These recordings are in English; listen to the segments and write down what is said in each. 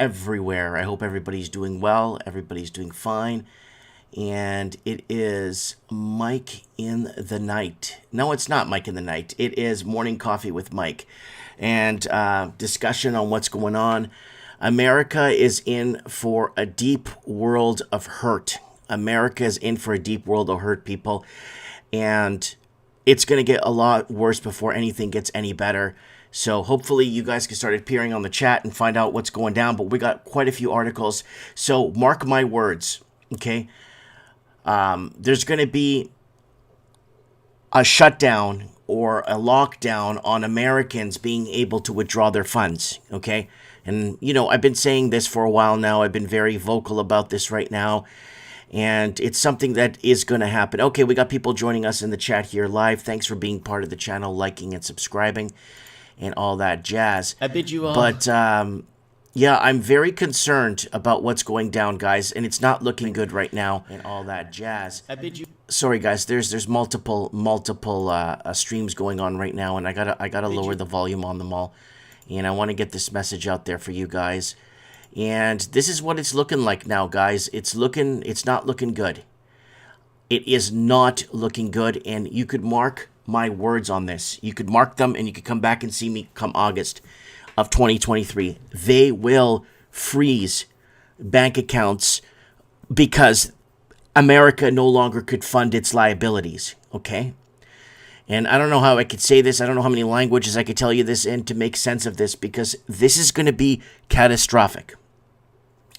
everywhere. I hope everybody's doing well, everybody's doing fine. And it is Mike in the Night. No, it's not Mike in the Night. It is Morning Coffee with Mike. And discussion on what's going on. America is in for a deep world of hurt. America is in for a deep world of hurt, people. And it's going to get a lot worse before anything gets any better. So hopefully you guys can start appearing on the chat and find out what's going down. But we got quite a few articles. So mark my words, okay? There's going to be a shutdown or a lockdown on Americans being able to withdraw their funds, okay? And, you know, I've been saying this for a while now. I've been very vocal about this right now. And it's something that is going to happen. Okay, we got people joining us in the chat here live. Thanks for being part of the channel, liking and subscribing and all that jazz. I bid you all. But, yeah, I'm very concerned about what's going down, guys, and it's not looking good right now and all that jazz. I bid you. Sorry, guys. There's multiple streams going on right now, and I gotta lower the volume on them all, and I want to get this message out there for you guys. And this is what it's looking like now, guys. It's not looking good. It is not looking good, and you could mark my words on this. You could mark them, and you could come back and see me come August of 2023. They will freeze bank accounts because America no longer could fund its liabilities, okay? And I don't know how I could say this. I don't know how many languages I could tell you this in to make sense of this, because this is going to be catastrophic,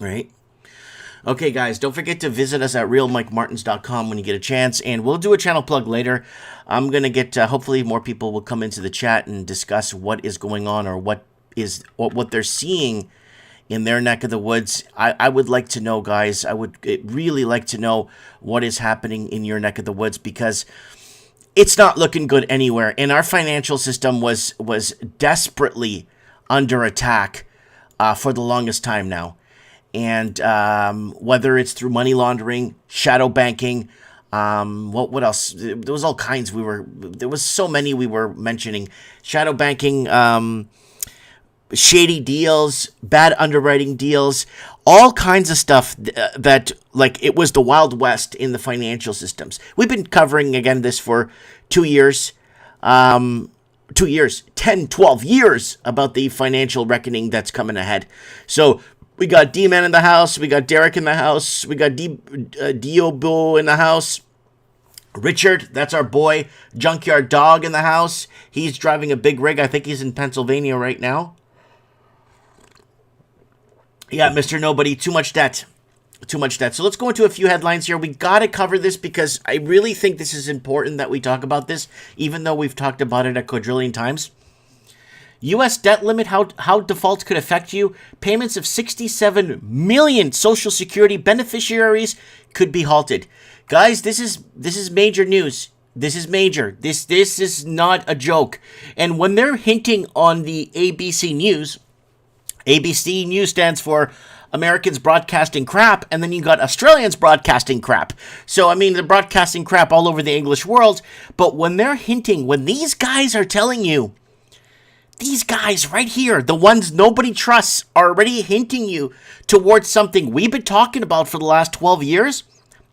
right? Okay, guys, don't forget to visit us at realmikemartins.com when you get a chance, and we'll do a channel plug later. I'm going to get, hopefully more people will come into the chat and discuss what is going on or what they're seeing in their neck of the woods. I would like to know, guys. I would really like to know what is happening in your neck of the woods, because it's not looking good anywhere. And our financial system was desperately under attack for the longest time now. And whether it's through money laundering, shadow banking, what else? There was all kinds. There was so many we were mentioning. Shadow banking, shady deals, bad underwriting deals, all kinds of stuff that, like, it was the Wild West in the financial systems. We've been covering, again, this for 2 years, 10, 12 years about the financial reckoning that's coming ahead. So we got D-Man in the house, we got Derek in the house, we got Diobo in the house. Richard, that's our boy, Junkyard Dog in the house. He's driving a big rig. I think he's in Pennsylvania right now. Yeah, Mr. Nobody, too much debt. Too much debt. So let's go into a few headlines here. We got to cover this because I really think this is important that we talk about this, even though we've talked about it a quadrillion times. U.S. debt limit, how defaults could affect you. Payments of 67 million Social Security beneficiaries could be halted. Guys, this is major news. This is major. This is not a joke. And when they're hinting on the ABC News, ABC News stands for Americans Broadcasting Crap, and then you got Australians Broadcasting Crap. So, I mean, they're broadcasting crap all over the English world, but when they're hinting, when these guys are telling you, these guys right here, the ones nobody trusts, are already hinting you towards something we've been talking about for the last 12 years,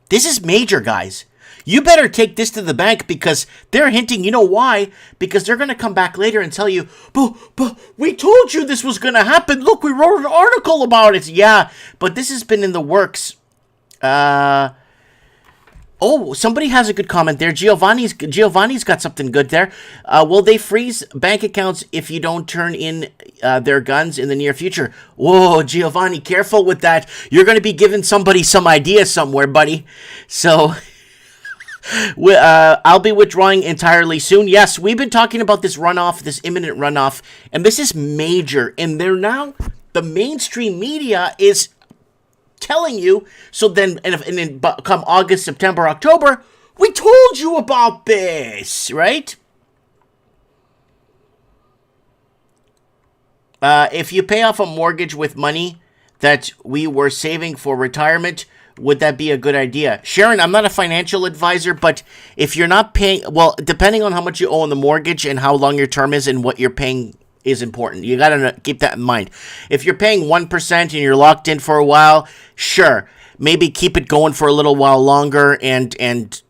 this is major, guys. You better take this to the bank, because they're hinting. You know why? Because they're going to come back later and tell you, but we told you this was going to happen. Look, we wrote an article about it. Yeah, but this has been in the works. Oh, somebody has a good comment there. Giovanni's got something good there. Will they freeze bank accounts if you don't turn in their guns in the near future? Whoa, Giovanni, careful with that. You're going to be giving somebody some idea somewhere, buddy. So I'll be withdrawing entirely soon. Yes, we've been talking about this runoff, this imminent runoff, and this is major. And they're now, the mainstream media is telling you, so then, and then come August, September, October, we told you about this, right? If you pay off a mortgage with money that we were saving for retirement, would that be a good idea? Sharon, I'm not a financial advisor, but if you're not paying, well, depending on how much you owe on the mortgage and how long your term is and what you're paying is important. You got to keep that in mind. If you're paying 1% and you're locked in for a while, sure, maybe keep it going for a little while longer and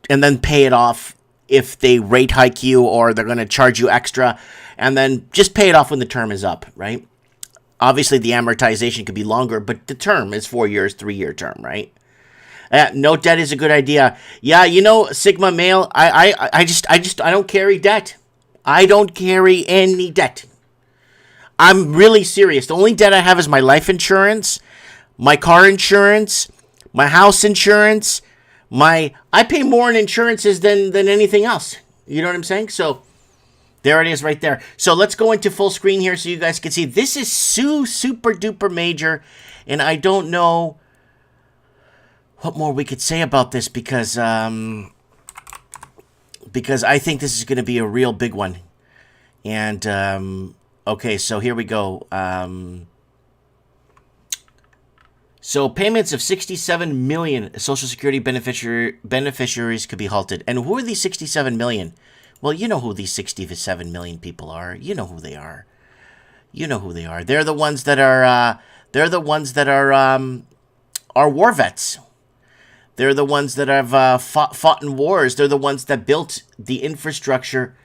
then pay it off if they rate hike you or they're going to charge you extra, and then just pay it off when the term is up, right? Obviously, the amortization could be longer, but the term is 4 years, 3-year term, right? No debt is a good idea. Yeah, Sigma male, I don't carry debt. I don't carry any debt. I'm really serious. The only debt I have is my life insurance, my car insurance, my house insurance. I pay more in insurances than anything else. You know what I'm saying? So there it is right there. So let's go into full screen here so you guys can see. This is super duper major, and I don't know what more we could say about this because I think this is going to be a real big one. And okay, so here we go. So payments of 67 million Social Security beneficiaries could be halted. And who are these 67 million? Well, you know who these 67 million people are. You know who they are. They're the ones that are war vets. They're the ones that have fought in wars. They're the ones that built the infrastructure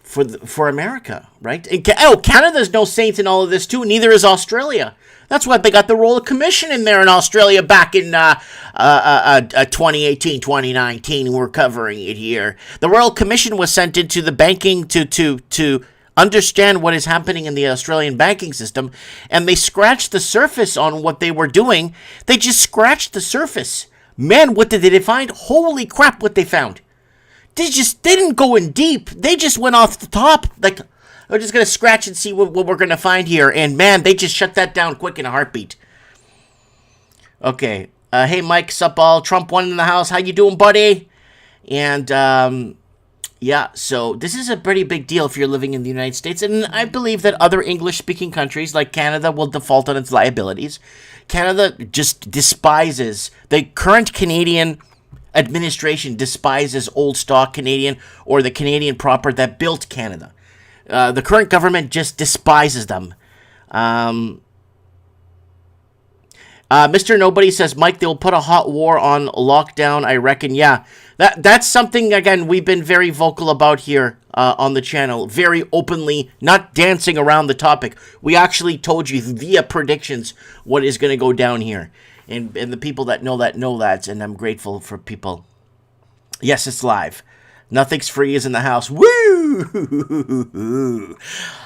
for America, right? And, Canada's no saint in all of this too. Neither is Australia. That's why they got the Royal Commission in there in Australia back in 2018, 2019. We're covering it here. The Royal Commission was sent into the banking to understand what is happening in the Australian banking system, and they scratched the surface on what they were doing. They just scratched the surface. Man, what did they find? Holy crap, what they found. They didn't go in deep. They just went off the top. Like, we're just going to scratch and see what we're going to find here. And, man, they just shut that down quick in a heartbeat. Okay. Hey, Mike, sup all? Trump won in the House. How you doing, buddy? And, yeah, so this is a pretty big deal if you're living in the United States. And I believe that other English-speaking countries like Canada will default on its liabilities. Canada just despises the current Canadian administration despises old stock Canadian or the Canadian proper that built Canada. The current government just despises them. Mr. Nobody says, Mike, they'll put a hot war on lockdown, I reckon. Yeah, that's something, again, we've been very vocal about here on the channel. Very openly, not dancing around the topic. We actually told you via predictions what is going to go down here. And the people that know that, and I'm grateful for people. Yes, it's live. Nothing's free is in the house. Woo!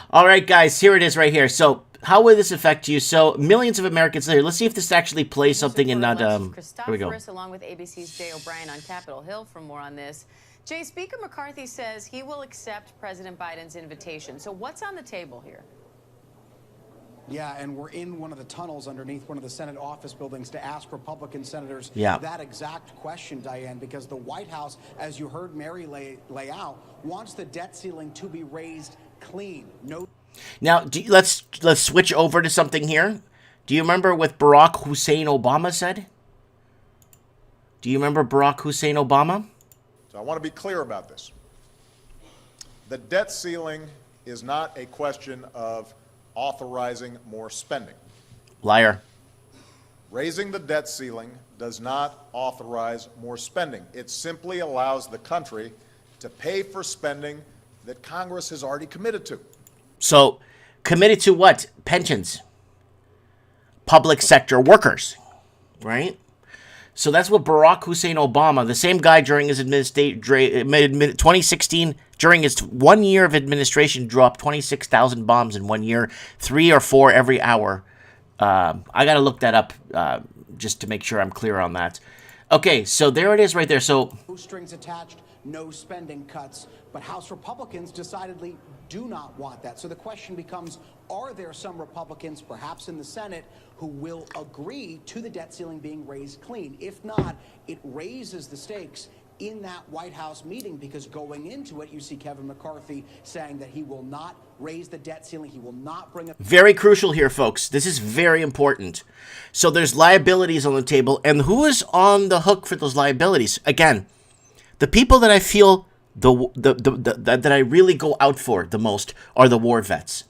All right, guys, here it is right here. So how will this affect you? So millions of Americans later. Let's see if this actually plays something and not... Here we go. Along with ABC's Jay O'Brien on Capitol Hill for more on this. Jay, Speaker McCarthy says he will accept President Biden's invitation. So what's on the table here? Yeah, and we're in one of the tunnels underneath one of the Senate office buildings to ask Republican senators that exact question, Diane, because the White House, as you heard Mary lay out, wants the debt ceiling to be raised clean. Now, let's switch over to something here. Do you remember what Barack Hussein Obama said? Do you remember Barack Hussein Obama? So I want to be clear about this. The debt ceiling is not a question of authorizing more spending. Liar. Raising the debt ceiling does not authorize more spending. It simply allows the country to pay for spending that Congress has already committed to. So, committed to what? Pensions. Public sector workers. Right? So that's what Barack Hussein Obama, the same guy during his 2016, during his 1 year of administration, dropped 26,000 bombs in 1 year, 3 or 4 every hour. I got to look that up just to make sure I'm clear on that. Okay, so there it is right there. So, no strings attached, no spending cuts, but House Republicans decidedly do not want that. So the question becomes, are there some Republicans, perhaps in the Senate, who will agree to the debt ceiling being raised clean? If not, it raises the stakes in that White House meeting, because going into it, you see Kevin McCarthy saying that he will not raise the debt ceiling. He will not bring up... Very crucial here, folks. This is very important. So there's liabilities on the table, and who is on the hook for those liabilities? Again, the people that I feel that I really go out for the most are the war vets.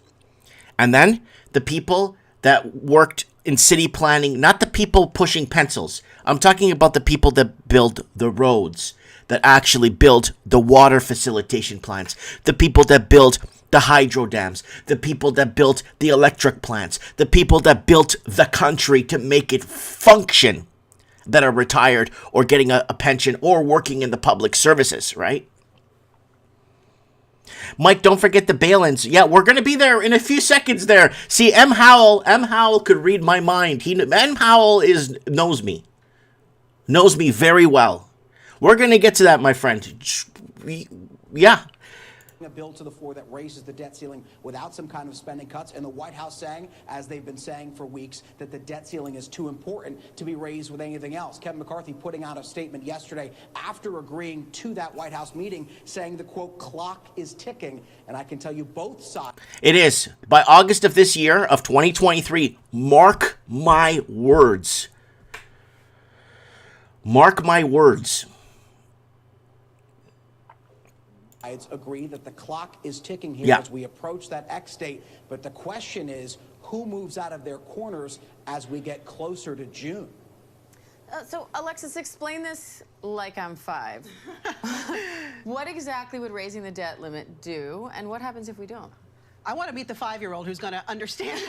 And then the people that worked in city planning, not the people pushing pencils. I'm talking about the people that build the roads, that actually build the water facilitation plants, the people that build the hydro dams, the people that built the electric plants, the people that built the country to make it function, that are retired or getting a pension or working in the public services, right? Mike, don't forget the bail-ins. Yeah, we're going to be there in a few seconds there. See, M. Howell could read my mind. M. Howell knows me very well. We're going to get to that, my friend. Yeah. A bill to the floor that raises the debt ceiling without some kind of spending cuts, and the White House saying, as they've been saying for weeks, that the debt ceiling is too important to be raised with anything else. Kevin McCarthy putting out a statement yesterday after agreeing to that White House meeting, saying the, quote, clock is ticking, and I can tell you both sides. It is. By August of this year, of 2023, mark my words. Mark my words. Agree that the clock is ticking here as we approach that X date, but the question is, who moves out of their corners as we get closer to June? So, Alexis, explain this like I'm 5. What exactly would raising the debt limit do, and what happens if we don't? I want to meet the 5-year-old who's going to understand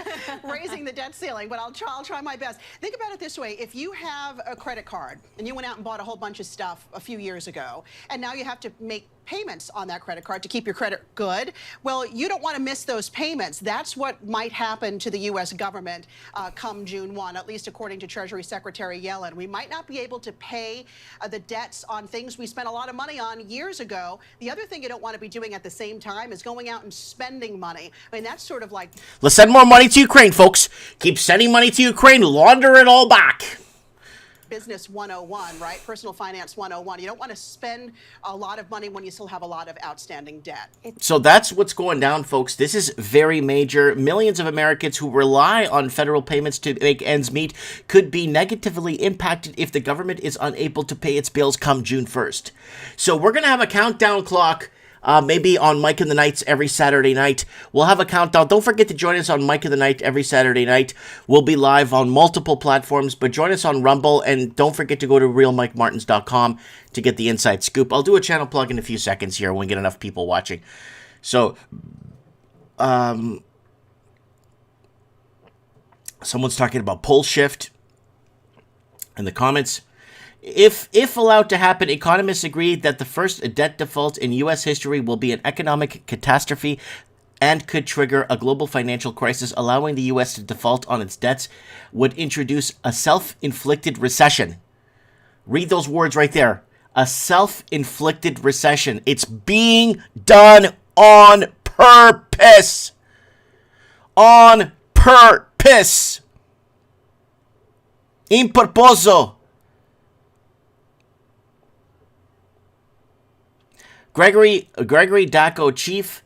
raising the debt ceiling, but I'll try my best. Think about it this way. If you have a credit card and you went out and bought a whole bunch of stuff a few years ago, and now you have to make payments on that credit card to keep your credit good, well, you don't want to miss those payments. That's what might happen to the U.S. government come June 1, at least according to Treasury Secretary Yellen. We might not be able to pay the debts on things we spent a lot of money on years ago. The other thing you don't want to be doing at the same time is going out and spending money. I mean, that's sort of like... Let's send more money to Ukraine, folks. Keep sending money to Ukraine. Launder it all back. Business 101, right? Personal finance 101. You don't want to spend a lot of money when you still have a lot of outstanding debt. So that's what's going down, folks. This is very major. Millions of Americans who rely on federal payments to make ends meet could be negatively impacted if the government is unable to pay its bills come June 1st. So we're going to have a countdown clock. Maybe on Mike in the Nights every Saturday night. We'll have a countdown. Don't forget to join us on Mike in the Night every Saturday night. We'll be live on multiple platforms, but join us on Rumble, and don't forget to go to realmikemartins.com to get the inside scoop. I'll do a channel plug in a few seconds here when we get enough people watching. So, someone's talking about pole shift in the comments. If allowed to happen, economists agree that the first debt default in U.S. history will be an economic catastrophe and could trigger a global financial crisis. Allowing the U.S. to default on its debts would introduce a self-inflicted recession. Read those words right there. A self-inflicted recession. It's being done on purpose. On purpose. In purposo. Gregory Dacko, chief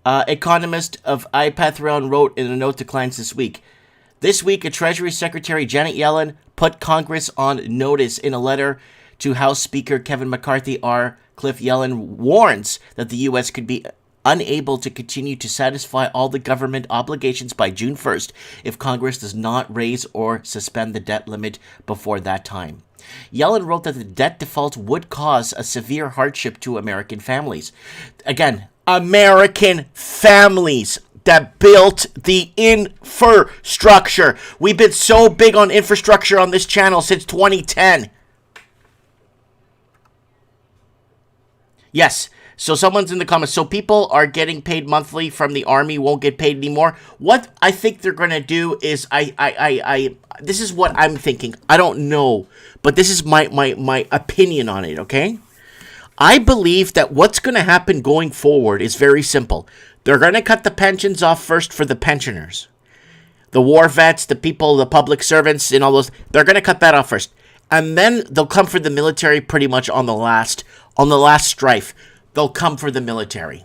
economist of iPathron, wrote in a note to clients this week. This week, a Treasury Secretary, Janet Yellen, put Congress on notice in a letter to House Speaker Kevin McCarthy. Cliff Yellen warns that the U.S. could be unable to continue to satisfy all the government obligations by June 1st if Congress does not raise or suspend the debt limit before that time. Yellen wrote that the debt default would cause a severe hardship to American families. Again, American families that built the infrastructure. We've been so big on infrastructure on this channel since 2010. Yes. So someone's in the comments. So people are getting paid monthly from the Army, won't get paid anymore. What I think they're going to do is this is what I'm thinking. I don't know, but this is my opinion on it, okay? I believe that what's going to happen going forward is very simple. They're going to cut the pensions off first for the pensioners. The war vets, the people, the public servants, and all those, they're going to cut that off first. And then they'll come for the military pretty much on the last strife. They'll come for the military,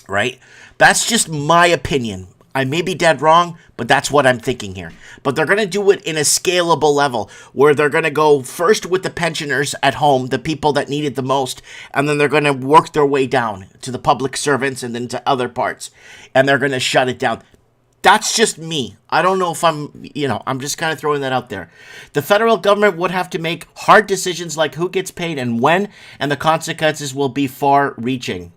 right? That's just my opinion. I may be dead wrong, but that's what I'm thinking here. But they're going to do it in a scalable level where they're going to go first with the pensioners at home, the people that need it the most, and then they're going to work their way down to the public servants and then to other parts, and they're going to shut it down. That's just me. I don't know if I'm just kind of throwing that out there. The federal government would have to make hard decisions like who gets paid and when, and the consequences will be far-reaching.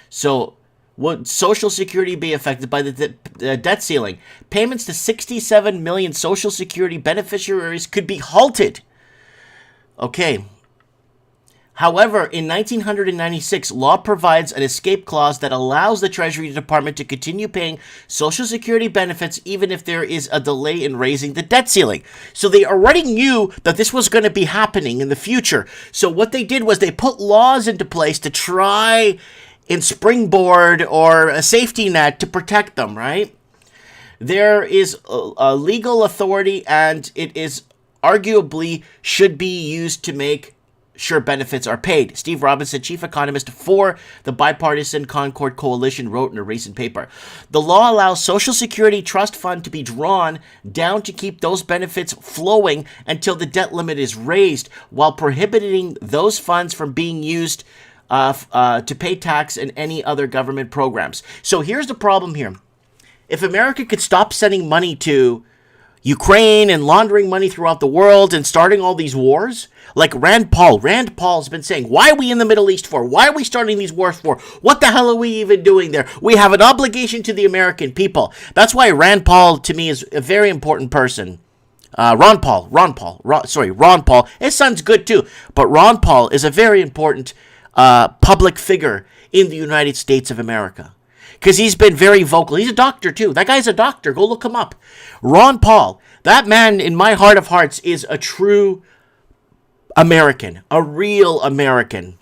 So, would Social Security be affected by the debt ceiling? Payments to 67 million Social Security beneficiaries could be halted. Okay. However, in 1996, law provides an escape clause that allows the Treasury Department to continue paying Social Security benefits even if there is a delay in raising the debt ceiling. So they already knew that this was going to be happening in the future. So what they did was they put laws into place to try and springboard or a safety net to protect them, right? There is a legal authority, and it is arguably should be used to make sure benefits are paid. Steve Robinson, chief economist for the bipartisan Concord Coalition, wrote in a recent paper. The law allows Social Security Trust Fund to be drawn down to keep those benefits flowing until the debt limit is raised, while prohibiting those funds from being used to pay tax and any other government programs. So here's the problem here. If America could stop sending money to Ukraine and laundering money throughout the world and starting all these wars, like Rand Paul's been saying, why are we in the Middle East for? Why are we starting these wars for? What the hell are we even doing there? We have an obligation to the American people. That's why Rand Paul, to me, is a very important person. Ron Paul. His son's good too, but Ron Paul is a very important public figure in the United States of America. Because he's been very vocal. He's a doctor, too. That guy's a doctor. Go look him up. Ron Paul, that man, in my heart of hearts, is a true American. A real American.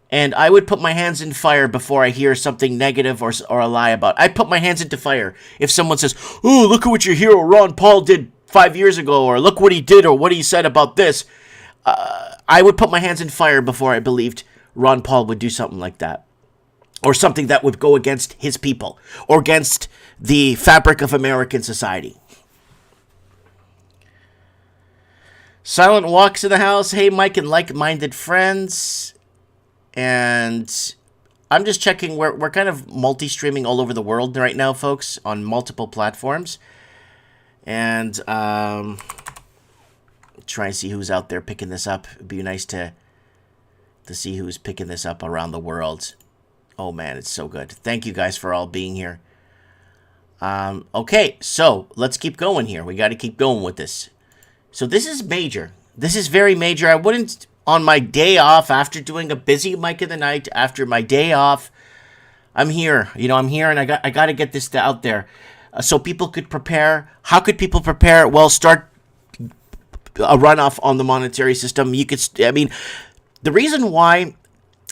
And I would put my hands in fire before I hear something negative or a lie about it. I'd put my hands into fire if someone says, oh, look at what your hero Ron Paul did 5 years ago, or look what he did, or what he said about this. I would put my hands in fire before I believed Ron Paul would do something like that. Or something that would go against his people. Or against the fabric of American society. Silent Walks in the house. Hey, Mike and like-minded friends. And I'm just checking. We're kind of multi-streaming all over the world right now, folks. On multiple platforms. And try and see who's out there picking this up. It'd be nice to see who's picking this up around the world. Oh man, it's so good. Thank you guys for all being here. Okay, so let's keep going here. We got to keep going with this. So this is major. This is very major. I wouldn't, on my day off, after doing a busy Mike of the Night, after my day off, I'm here. I'm here, and I got to get this out there so people could prepare. How could people prepare? Well, start a runoff on the monetary system. The reason why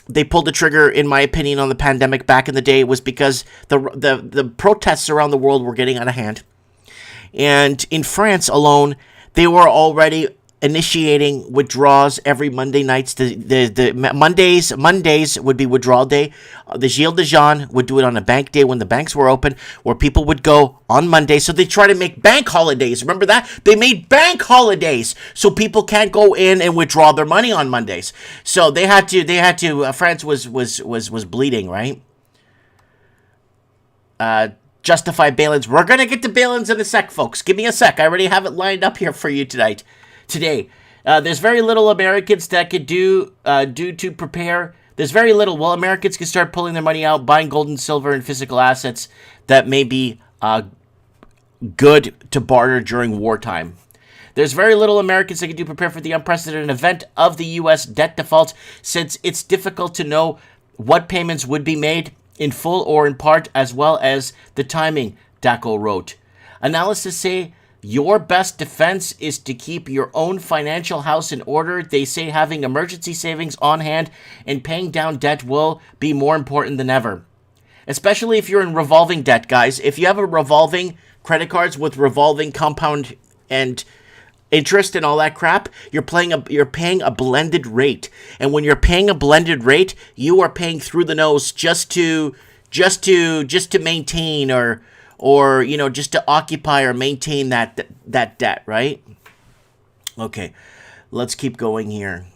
they pulled the trigger, in my opinion, on the pandemic back in the day was because the protests around the world were getting out of hand. And in France alone, they were already initiating withdrawals every Monday nights. The Mondays would be withdrawal day. The Gilles de Jean would do it on a bank day when the banks were open, where people would go on Monday. So they try to make bank holidays. Remember that? They made bank holidays so people can't go in and withdraw their money on Mondays. So they had to. France was bleeding, right? Justify bail-ins. We're gonna get to bail-ins in a sec, folks. Give me a sec. I already have it lined up here for you today. There's very little Americans that could do to prepare. There's very little. Well, Americans can start pulling their money out, buying gold and silver and physical assets that may be good to barter during wartime. There's very little Americans that can do prepare for the unprecedented event of the U.S. debt default, since it's difficult to know what payments would be made in full or in part, as well as the timing, Daco wrote. Analysts say your best defense is to keep your own financial house in order. They say having emergency savings on hand and paying down debt will be more important than ever. Especially if you're in revolving debt, guys. If you have a revolving credit cards with revolving compound and interest and all that crap, you're paying a blended rate. And when you're paying a blended rate, you are paying through the nose just to just to maintain or you know, just to occupy or maintain that debt, right? Okay, let's keep going here.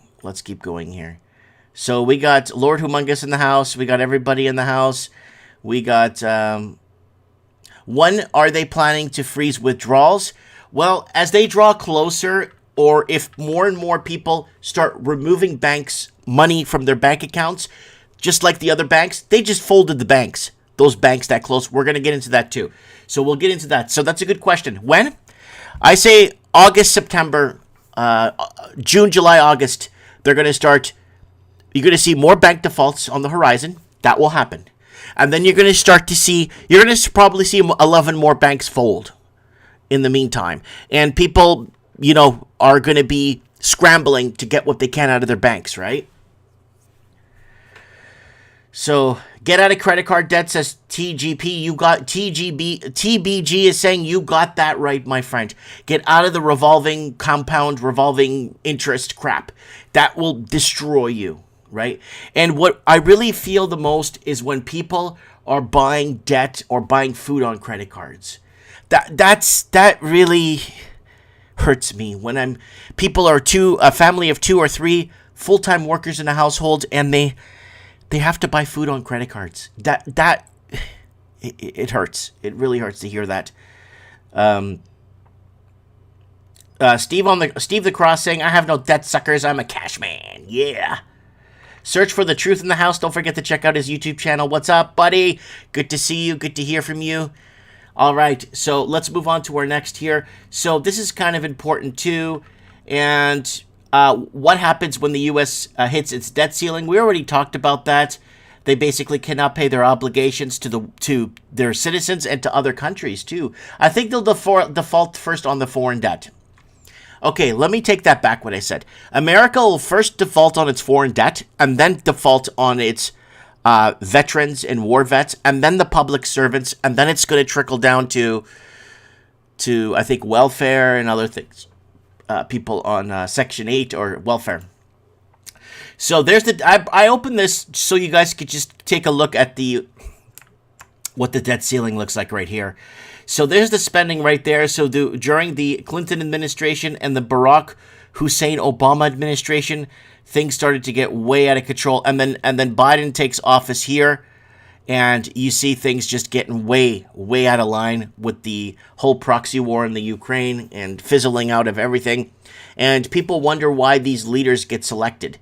So we got Lord Humongous in the house. We got everybody in the house. We got when are they planning to freeze withdrawals? Well, as they draw closer, or if more and more people start removing banks' money from their bank accounts, just like the other banks, they just folded the banks. Those banks that close. We're going to get into that too. So we'll get into that. So that's a good question. When? I say August, September, June, July, August, they're going to start. You're going to see more bank defaults on the horizon. That will happen. And then you're going to start to see, you're going to probably see 11 more banks fold in the meantime. And people, you know, are going to be scrambling to get what they can out of their banks, right? So, get out of credit card debt, says TGP. You got TBG is saying you got that right, my friend. Get out of the revolving interest crap. That will destroy you, right? And what I really feel the most is when people are buying debt or buying food on credit cards. That really hurts me when people are a family of 2 or 3 full-time workers in a household, and they have to buy food on credit cards. It hurts. It really hurts to hear that. Steve the Cross saying, I have no debt, suckers. I'm a cash man. Yeah. Search for the truth in the house. Don't forget to check out his YouTube channel. What's up, buddy? Good to see you. Good to hear from you. All right. So let's move on to our next here. So this is kind of important too. And what happens when the U.S. Hits its debt ceiling? We already talked about that. They basically cannot pay their obligations to their citizens and to other countries too. I think they'll default first on the foreign debt. Okay, let me take that back what I said. America will first default on its foreign debt and then default on its veterans and war vets and then the public servants, and then it's going to trickle down to I think welfare and other things. People on Section 8 or welfare. So there's I opened this so you guys could just take a look at what the debt ceiling looks like right here. So there's the spending right there. So during the Clinton administration and the Barack Hussein Obama administration, things started to get way out of control. And then Biden takes office here. And you see things just getting way, way out of line with the whole proxy war in the Ukraine and fizzling out of everything. And people wonder why these leaders get selected.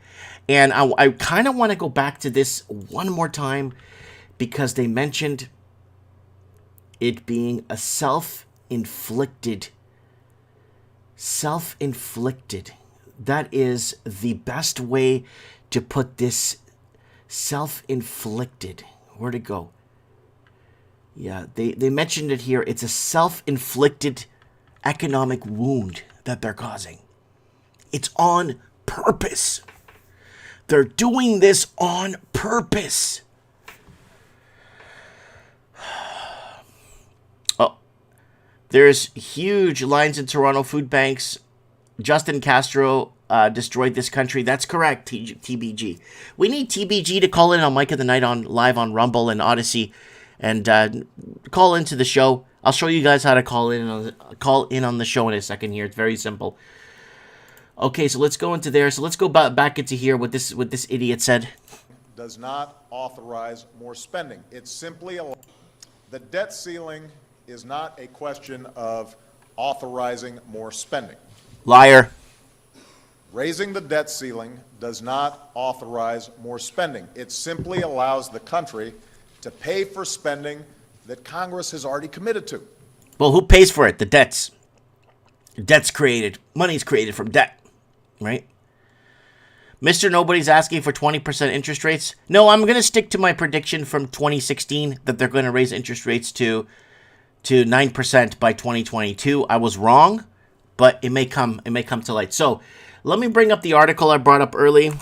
And I kind of want to go back to this one more time because they mentioned it being a self-inflicted. That is the best way to put this, self-inflicted. Where'd it go? Yeah, they mentioned it here. It's a self-inflicted economic wound that they're causing. It's on purpose. They're doing this on purpose. Oh, there's huge lines in Toronto food banks. Justin Castro destroyed this country. That's correct, TBG. We need TBG to call in on Mike of the Night live on Rumble and Odyssey and call into the show. I'll show you guys how to call in on the show in a second here. It's very simple. Okay, so let's go into there. So let's go back into here what this idiot said. Does not authorize more spending. It's simply the debt ceiling is not a question of authorizing more spending. Liar. Raising the debt ceiling does not authorize more spending. It simply allows the country to pay for spending that Congress has already committed to. Well, who pays for it? The debts. Debt's created. Money's created from debt, right? Mr. Nobody's asking for 20% interest rates. No, I'm going to stick to my prediction from 2016 that they're going to raise interest rates to 9% by 2022. I was wrong, but it may come to light. So, let me bring up the article I brought up early.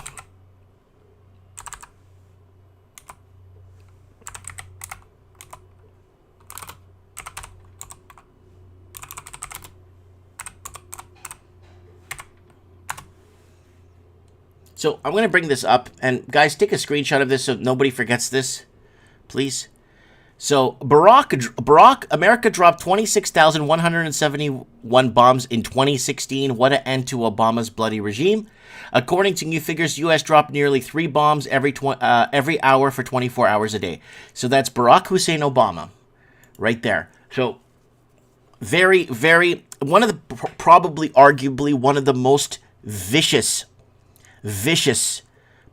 So I'm going to bring this up. And guys, take a screenshot of this so nobody forgets this, please. So America dropped 26,171 bombs in 2016. What an end to Obama's bloody regime. According to new figures, U.S. dropped nearly 3 bombs every hour for 24 hours a day. So that's Barack Hussein Obama right there. So very, very, one of the, probably arguably one of the most vicious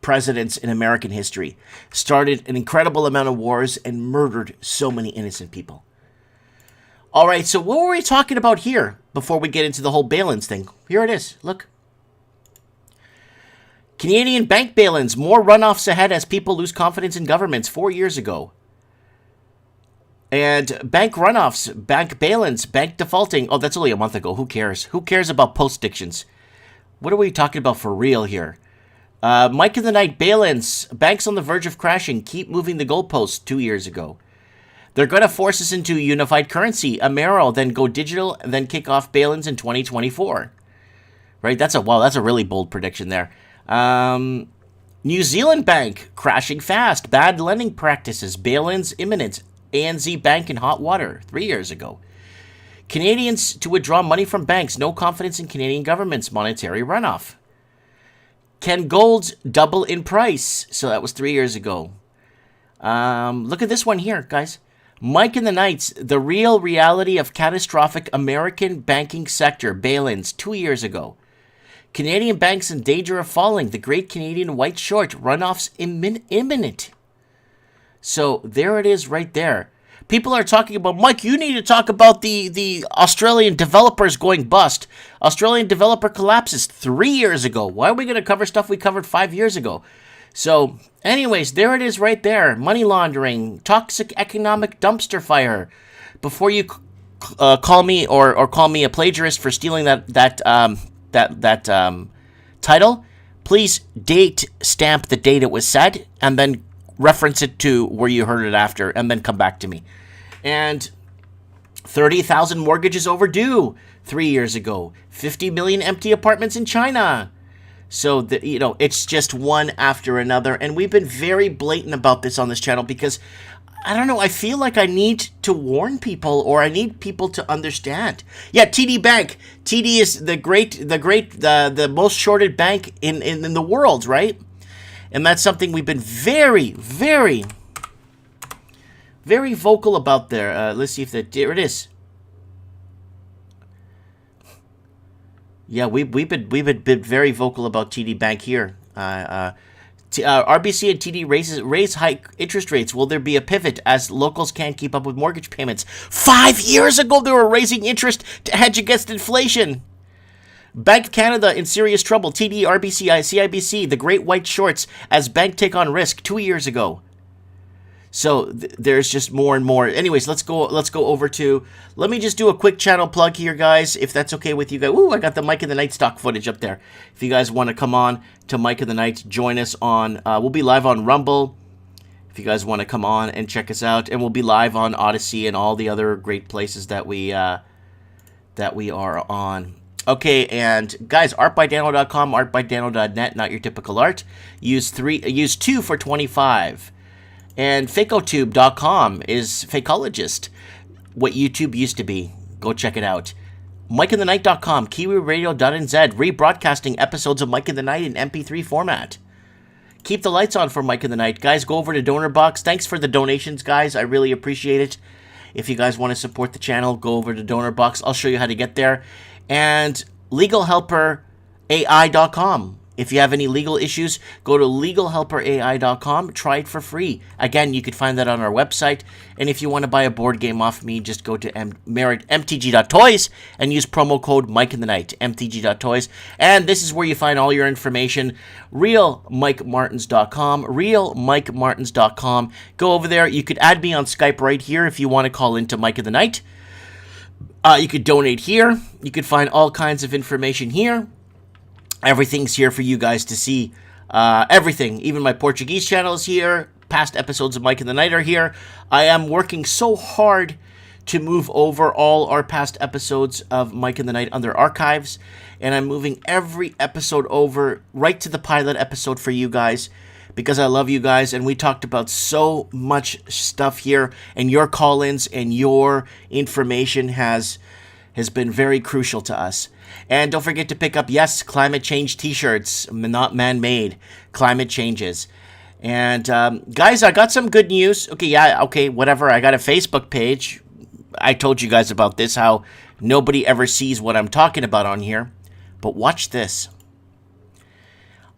presidents in American history. Started an incredible amount of wars and murdered so many innocent people. All right, so what were we talking about here before we get into the whole bail-ins thing? Here it is. Look. Canadian bank bail-ins. More runoffs ahead as people lose confidence in governments 4 years ago. And bank runoffs, bank bail-ins, bank defaulting. Oh, that's only a month ago. Who cares? Who cares about post-dictions? What are we talking about for real here? Mike in the Night, bail-ins. Banks on the verge of crashing. Keep moving the goalposts 2 years ago. They're going to force us into unified currency, Amero, then go digital, and then kick off bail-ins in 2024. Right? That's a really bold prediction there. New Zealand Bank crashing fast. Bad lending practices. Bail-ins imminent. ANZ Bank in hot water 3 years ago. Canadians to withdraw money from banks. No confidence in Canadian government's monetary runoff. Can gold double in price? So that was 3 years ago. Look at this one here, guys. Mike in the Nights, the real reality of catastrophic American banking sector bail-ins 2 years ago. Canadian banks in danger of falling. The Great Canadian White Short. Runoffs imminent. So there it is right there. People are talking about, Mike, you need to talk about the Australian developers going bust. Australian developer collapses 3 years ago. Why are we going to cover stuff we covered 5 years ago? So anyways, there it is right there. Money laundering, toxic economic dumpster fire. Before you call me or call me a plagiarist for stealing that title, please date stamp the date it was said and then reference it to where you heard it after, and then come back to me. And 30,000 mortgages overdue 3 years ago. 50 million empty apartments in China. So, it's just one after another. And we've been very blatant about this on this channel because, I don't know, I feel like I need to warn people, or I need people to understand. Yeah, TD Bank. TD is the most shorted bank in the world, right? And that's something we've been very, very, very vocal about there. Let's see if there it is. Yeah, we've been very vocal about TD Bank here. RBC and TD raise hike interest rates. Will there be a pivot as locals can't keep up with mortgage payments? 5 years ago, they were raising interest to hedge against inflation. Bank of Canada in serious trouble. TD, RBC, CIBC, the Great White Shorts as bank take on risk 2 years ago. So there's just more and more. Anyways, let's go over to. Let me just do a quick channel plug here, guys, if that's okay with you guys. Ooh, I got the Mike in the Night stock footage up there. If you guys want to come on to Mike in the Night, join us on. We'll be live on Rumble. If you guys want to come on and check us out, and we'll be live on Odyssey and all the other great places that we are on. Okay, and guys, artbydano.com, artbydano.net, not your typical art. Use 2 for 25. And fakotube.com is Fakeologist, what YouTube used to be. Go check it out. MikeInTheNight.com, KiwiRadio.nz, rebroadcasting episodes of Mike in the Night in MP3 format. Keep the lights on for Mike in the Night. Guys, go over to DonorBox. Thanks for the donations, guys. I really appreciate it. If you guys want to support the channel, go over to DonorBox. I'll show you how to get there. And LegalHelperAI.com. If you have any legal issues, go to LegalHelperAI.com. Try it for free. Again, you can find that on our website. And if you want to buy a board game off me, just go to mtg.toys and use promo code MikeInTheNight, mtg.toys. And this is where you find all your information. RealMikeMartins.com, RealMikeMartins.com. Go over there. You could add me on Skype right here if you want to call into Mike in the Night. You could donate here. You could find all kinds of information here. Everything's here for you guys to see. Everything. Even my Portuguese channel is here. Past episodes of Mike in the Night are here. I am working so hard to move over all our past episodes of Mike in the Night under archives. And I'm moving every episode over right to the pilot episode for you guys. because I love you guys, and we talked about so much stuff here, and your call-ins and your information has been very crucial to us. And don't forget to pick up, yes, climate change t-shirts, not man-made, climate changes. And guys, I got some good news. Okay, whatever. I got a Facebook page. I told you guys about this, how nobody ever sees what I'm talking about on here. But watch this.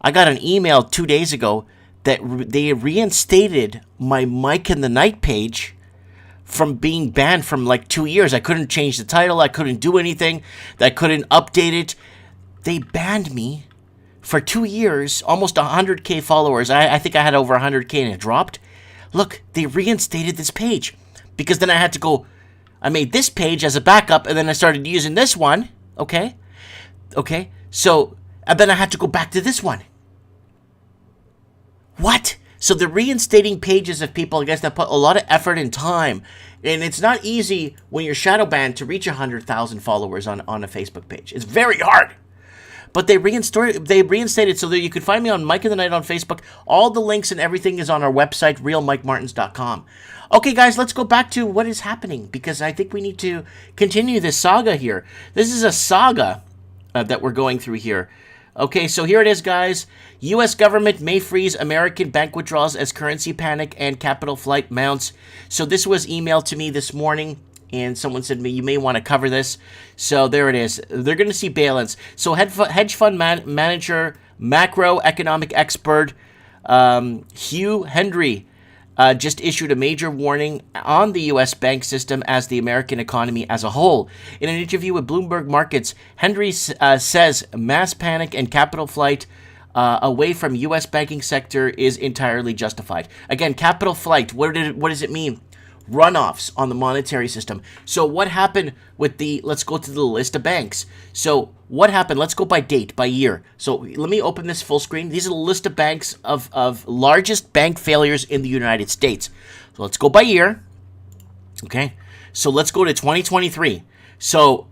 I got an email 2 days ago that they reinstated my Mike in the Night page from being banned from like 2 years. I couldn't change the title. I couldn't do anything. I couldn't update it. They banned me for 2 years, almost 100K followers. I think I had over 100K and it dropped. Look, they reinstated this page because then I had to go. I made this page as a backup and then I started using this one. Okay. So, and then I had to go back to this one. What? So they're reinstating pages of people, I guess, that put a lot of effort and time. And it's not easy when you're shadow banned to reach 100,000 followers on a Facebook page. It's very hard. But they reinstated so that you could find me on Mike in the Night on Facebook. All the links and everything is on our website, realmikemartins.com. Okay, guys, let's go back to what is happening, because I think we need to continue this saga here. This is a saga that we're going through here. Okay, so here it is, guys. U.S. government may freeze American bank withdrawals as currency panic and capital flight mounts. So this was emailed to me this morning, and someone said to me, you may want to cover this. So there it is. They're going to see bail-ins. So hedge fund manager, macroeconomic expert Hugh Hendry just issued a major warning on the U.S. bank system as the American economy as a whole. In an interview with Bloomberg Markets, Hendry says mass panic and capital flight away from U.S. banking sector is entirely justified. Again, capital flight, what does it mean? Runoffs on the monetary system. So what happened with let's go to the list of banks. So what happened? Let's go by date, by year. So let me open this full screen. These are the list of banks of largest bank failures in the United States. So let's go by year. Okay. So let's go to 2023. So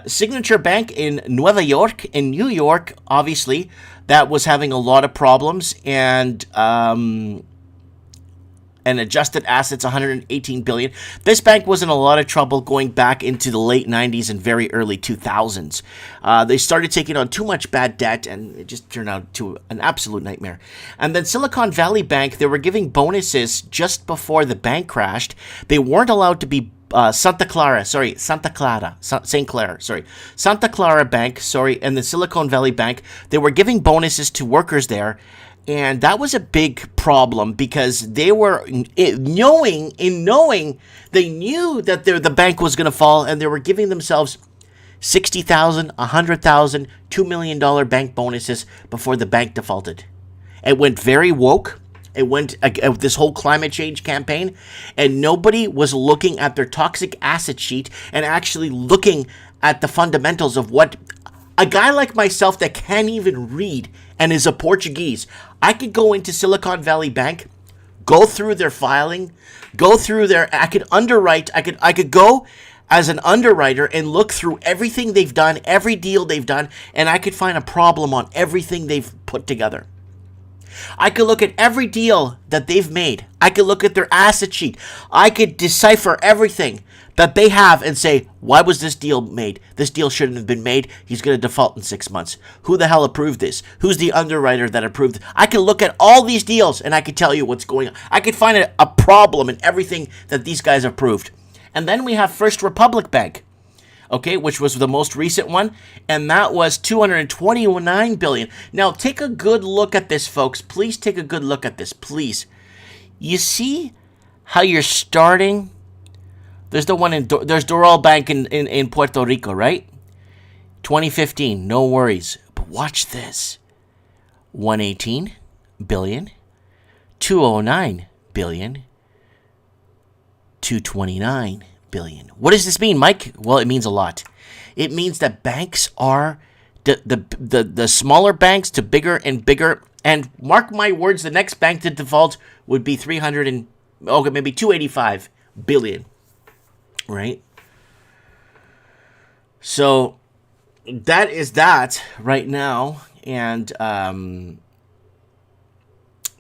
Signature Bank in New York, obviously, that was having a lot of problems, and adjusted assets, $118 billion. This bank was in a lot of trouble going back into the late 90s and very early 2000s. They started taking on too much bad debt, and it just turned out to an absolute nightmare. And then Silicon Valley Bank, they were giving bonuses just before the bank crashed. They weren't allowed to be Santa Clara Bank, and the Silicon Valley Bank, they were giving bonuses to workers there. And that was a big problem because they were knowing they knew that the bank was going to fall, and they were giving themselves $60,000, $100,000, $2 million bank bonuses before the bank defaulted. It went very woke. It went this whole climate change campaign, and nobody was looking at their toxic asset sheet and actually looking at the fundamentals of what a guy like myself that can't even read and is a Portuguese, I could go into Silicon Valley Bank, go through their filing, I could underwrite, I could go as an underwriter and look through everything they've done, every deal they've done, and I could find a problem on everything they've put together. I could look at every deal that they've made. I could look at their asset sheet. I could decipher everything that they have and say, why was this deal made? This deal shouldn't have been made. He's going to default in 6 months. Who the hell approved this? Who's the underwriter that approved it? I could look at all these deals and I could tell you what's going on. I could find a problem in everything that these guys approved. And then we have First Republic Bank, okay, which was the most recent one, and that was $229 billion. Now, take a good look at this, folks. Please take a good look at this, please. You see how you're starting? There's the one there's Doral Bank in Puerto Rico, right? 2015, no worries. But watch this. 118 billion, 209 billion, 229 billion. What does this mean, Mike? Well, it means a lot. It means that banks are the smaller banks to bigger and bigger. And mark my words, the next bank to default would be maybe 285 billion. Right? So that is that right now. And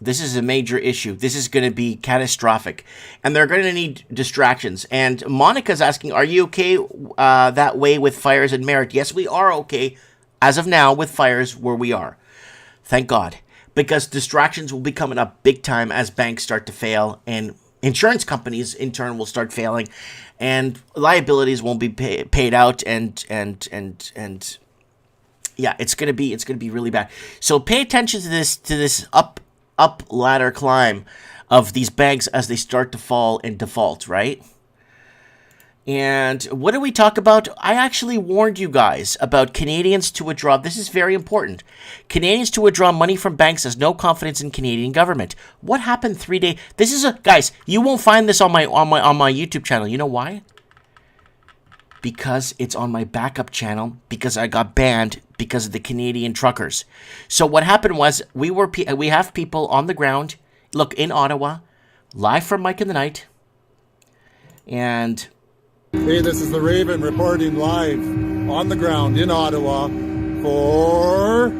This is a major issue. This is going to be catastrophic. And they're going to need distractions. And Monica's asking, are you okay that way with fires and merit? Yes, we are okay as of now with fires where we are. Thank God. Because distractions will be coming up big time as banks start to fail. And insurance companies, in turn, will start failing. And liabilities won't be paid out. And yeah, it's gonna be really bad. So pay attention to this up ladder climb of these banks as they start to fall and default, right? And what did we talk about? I actually warned you guys about Canadians to withdraw. This is very important. Canadians to withdraw money from banks has no confidence in Canadian government. What happened 3 days? This is guys. You won't find this on my YouTube channel. You know why? Because it's on my backup channel. Because I got banned because of the Canadian truckers. So what happened was we have people on the ground. Look, in Ottawa, live from Mike in the Night, and. Hey, this is the Raven reporting live on the ground in Ottawa for...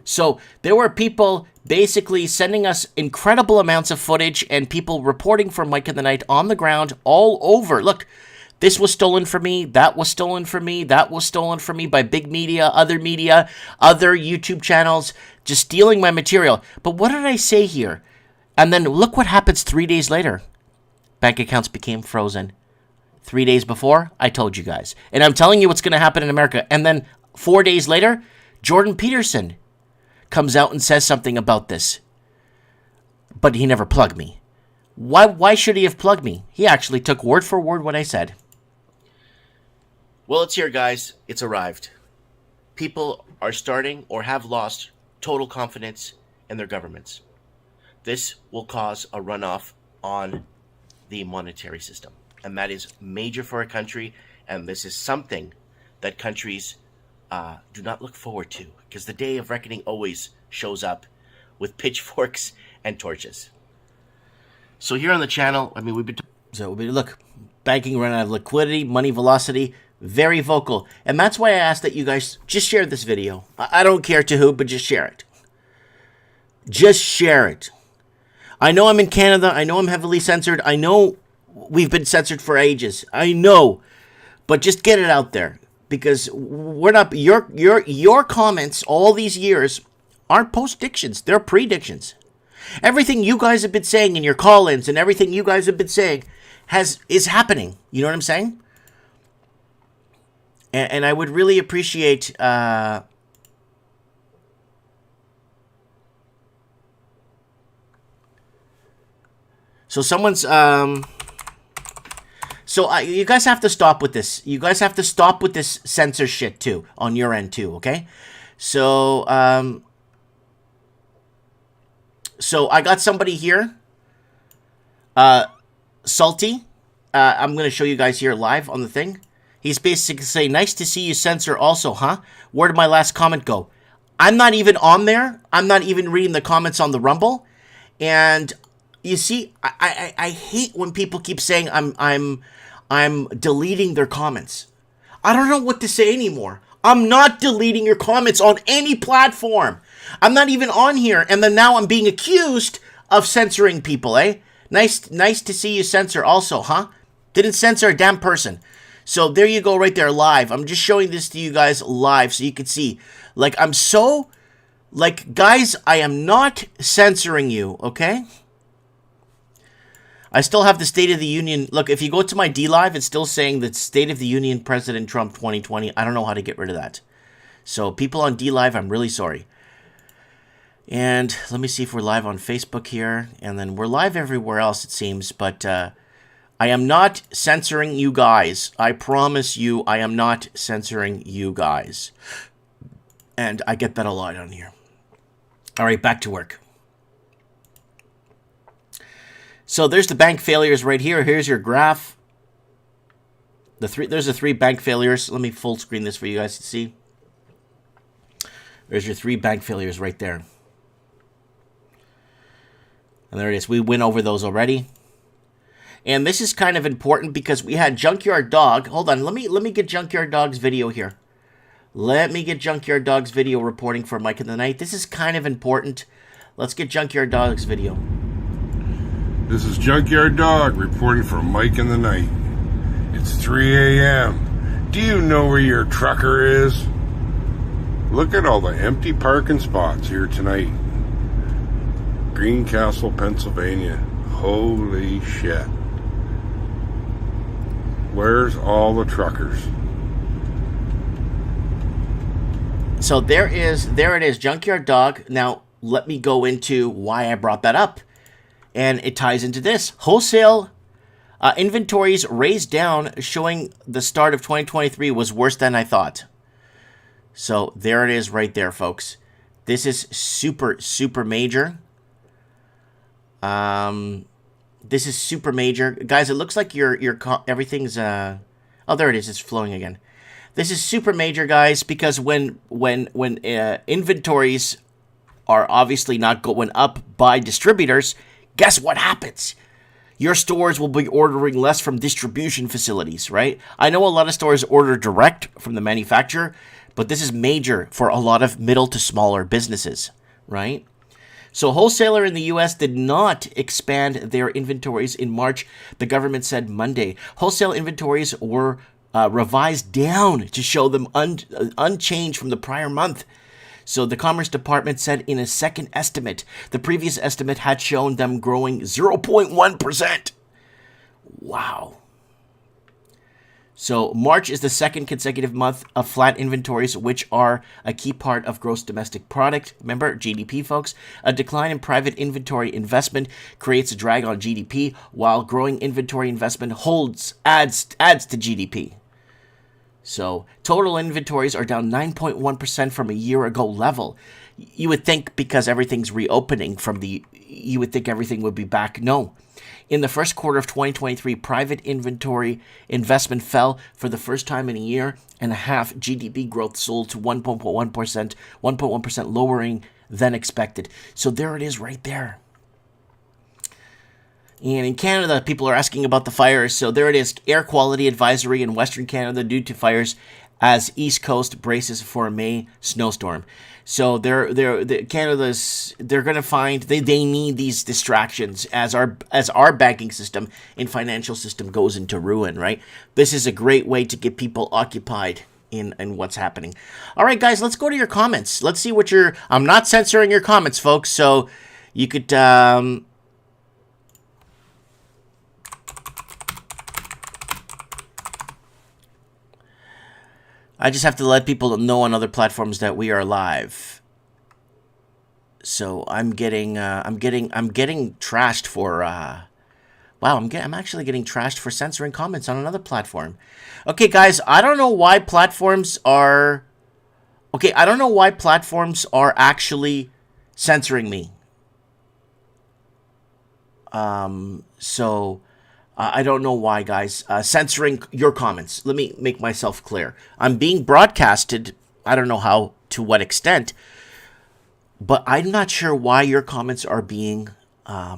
So there were people basically sending us incredible amounts of footage and people reporting from Mike in the Night on the ground all over. Look, this was stolen from me, that was stolen from me, that was stolen from me by big media, other YouTube channels, just stealing my material. But what did I say here? And then look what happens 3 days later. Bank accounts became frozen. 3 days before, I told you guys. And I'm telling you what's going to happen in America. And then 4 days later, Jordan Peterson comes out and says something about this. But he never plugged me. Why should he have plugged me? He actually took word for word what I said. Well, it's here, guys. It's arrived. People are starting or have lost total confidence in their governments. This will cause a runoff on the monetary system. And that is major for a country. And this is something that countries do not look forward to. Because the day of reckoning always shows up with pitchforks and torches. So here on the channel, I mean, look, banking run out of liquidity, money velocity, very vocal. And that's why I asked that you guys just share this video. I don't care to who, but just share it. Just share it. I know I'm in Canada. I know I'm heavily censored. I know we've been censored for ages. I know. But just get it out there. Because we're not... Your comments all these years aren't post-dictions. They're predictions. Everything you guys have been saying in your call-ins and everything you guys have been saying is happening. You know what I'm saying? And I would really appreciate... So someone's, you guys have to stop with this. You guys have to stop with this censor shit too, on your end too, okay? So I got somebody here, Salty. I'm going to show you guys here live on the thing. He's basically saying, nice to see you censor also, huh? Where did my last comment go? I'm not even on there. I'm not even reading the comments on the Rumble. And... you see, I hate when people keep saying I'm deleting their comments. I don't know what to say anymore. I'm not deleting your comments on any platform. I'm not even on here, and then now I'm being accused of censoring people, eh? Nice to see you censor also, huh? Didn't censor a damn person. So there you go right there live. I'm just showing this to you guys live so you can see. Like, I'm so... like, guys, I am not censoring you, okay? I still have the State of the Union. Look, if you go to my D-Live, it's still saying that State of the Union President Trump 2020. I don't know how to get rid of that. So people on D-Live, I'm really sorry. And let me see if we're live on Facebook here. And then we're live everywhere else, it seems. But I am not censoring you guys. I promise you I am not censoring you guys. And I get that a lot on here. All right, back to work. So there's the bank failures right here. Here's your graph. There's the three bank failures. Let me full screen this for you guys to see. There's your three bank failures right there. And there it is. We went over those already. And this is kind of important because we had Junkyard Dog. Hold on. Let me get Junkyard Dog's video here. Let me get Junkyard Dog's video reporting for Mike in the Night. This is kind of important. Let's get Junkyard Dog's video. This is Junkyard Dog reporting for Mike in the Night. It's 3 a.m. Do you know where your trucker is? Look at all the empty parking spots here tonight. Greencastle, Pennsylvania. Holy shit. Where's all the truckers? So there it is, Junkyard Dog. Now, let me go into why I brought that up. And it ties into this. Wholesale inventories raised down, showing the start of 2023 was worse than I thought. So there it is right there, folks. This is super, super major. This is super major. Guys, it looks like everything's... oh, there it is. It's flowing again. This is super major, guys, because when inventories are obviously not going up by distributors, guess what happens? Your stores will be ordering less from distribution facilities, right? I know a lot of stores order direct from the manufacturer, but this is major for a lot of middle to smaller businesses, right? So wholesaler in the U.S. did not expand their inventories in March, the government said Monday. Wholesale inventories were revised down to show them unchanged from the prior month. So the Commerce Department said in a second estimate, the previous estimate had shown them growing 0.1%. Wow. So March is the second consecutive month of flat inventories, which are a key part of gross domestic product. Remember, GDP, folks? A decline in private inventory investment creates a drag on GDP, while growing inventory investment adds to GDP. So total inventories are down 9.1% from a year ago level. You would think because everything's reopening you would think everything would be back. No. In the first quarter of 2023, private inventory investment fell for the first time in a year and a half. GDP growth sold to 1.1%, lowering than expected. So there it is right there. And in Canada, people are asking about the fires. So there it is, air quality advisory in Western Canada due to fires as East Coast braces for a May snowstorm. So Canada's going to find they need these distractions as our banking system and financial system goes into ruin, right? This is a great way to get people occupied in what's happening. All right, guys, let's go to your comments. Let's see what I'm not censoring your comments, folks. So you could I just have to let people know on other platforms that we are live. So I'm getting trashed for wow, I'm actually getting trashed for censoring comments on another platform. Okay, guys, I don't know why platforms are actually censoring me. So I don't know why, guys. Censoring your comments. Let me make myself clear. I'm being broadcasted. I don't know how, to what extent. But I'm not sure why your comments are being... I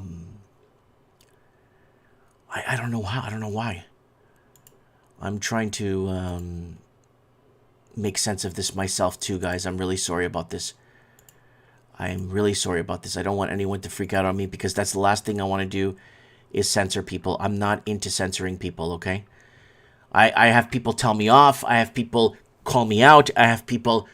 don't know how. I don't know why. I'm trying to make sense of this myself too, guys. I'm really sorry about this. I'm really sorry about this. I don't want anyone to freak out on me because that's the last thing I want to do is censor people. I'm not into censoring people, okay? I have people tell me off. I have people call me out. I have people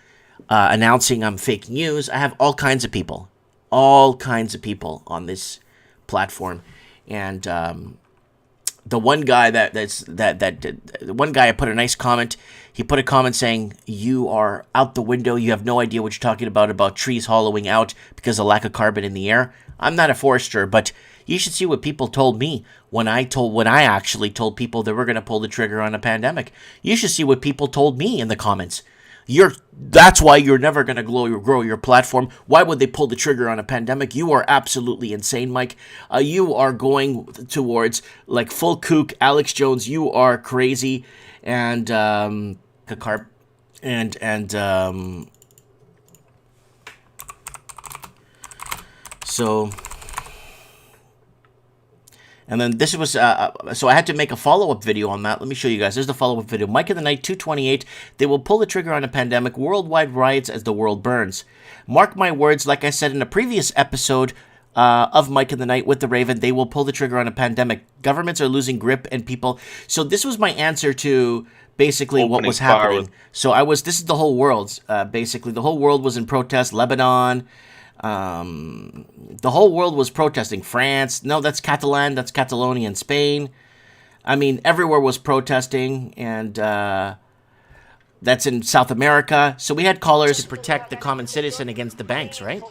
announcing I'm fake news. I have all kinds of people on this platform. And the one guy the one guy I put a nice comment. He put a comment saying, "You are out the window. You have no idea what you're talking about trees hollowing out because of lack of carbon in the air." I'm not a forester, but you should see what people told me when I actually told people that we're going to pull the trigger on a pandemic. You should see what people told me in the comments. That's why you're never going to grow your platform. Why would they pull the trigger on a pandemic? You are absolutely insane, Mike. You are going towards like full kook, Alex Jones. You are crazy, and so. And then this was, so I had to make a follow-up video on that. Let me show you guys. There's the follow-up video. Mike in the Night, 228. They will pull the trigger on a pandemic. Worldwide riots as the world burns. Mark my words, like I said in a previous episode of Mike in the Night with the Raven, they will pull the trigger on a pandemic. Governments are losing grip and people. So this was my answer to basically what was happening. So this is the whole world. Basically, the whole world was in protest. Lebanon. The whole world was protesting. France, no, that's Catalan, that's Catalonia in Spain. I mean, everywhere was protesting, and that's in South America. So we had callers to protect the common citizen against the banks, right?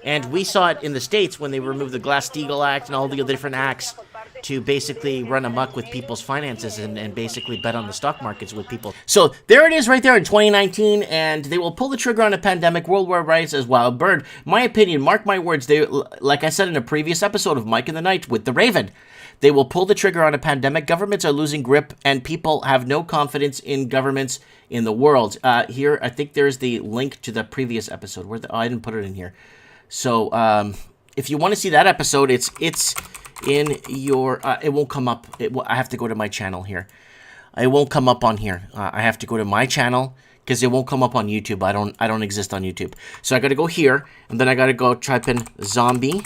And we saw it in the States when they removed the Glass-Steagall Act and all the other different acts to basically run amok with people's finances and basically bet on the stock markets with people. So there it is right there in 2019, and they will pull the trigger on a pandemic. Worldwide riots as wild bird. My opinion, mark my words, they, like I said in a previous episode of Mike in the Night with the Raven, they will pull the trigger on a pandemic. Governments are losing grip, and people have no confidence in governments in the world. Here, I think there's the link to the previous episode. I didn't put it in here. So if you want to see that episode, it's in your, it won't come up. I have to go to my channel here. It won't come up on here. I have to go to my channel because it won't come up on YouTube. I don't exist on YouTube. So I got to go here, and then I got to go type in zombie,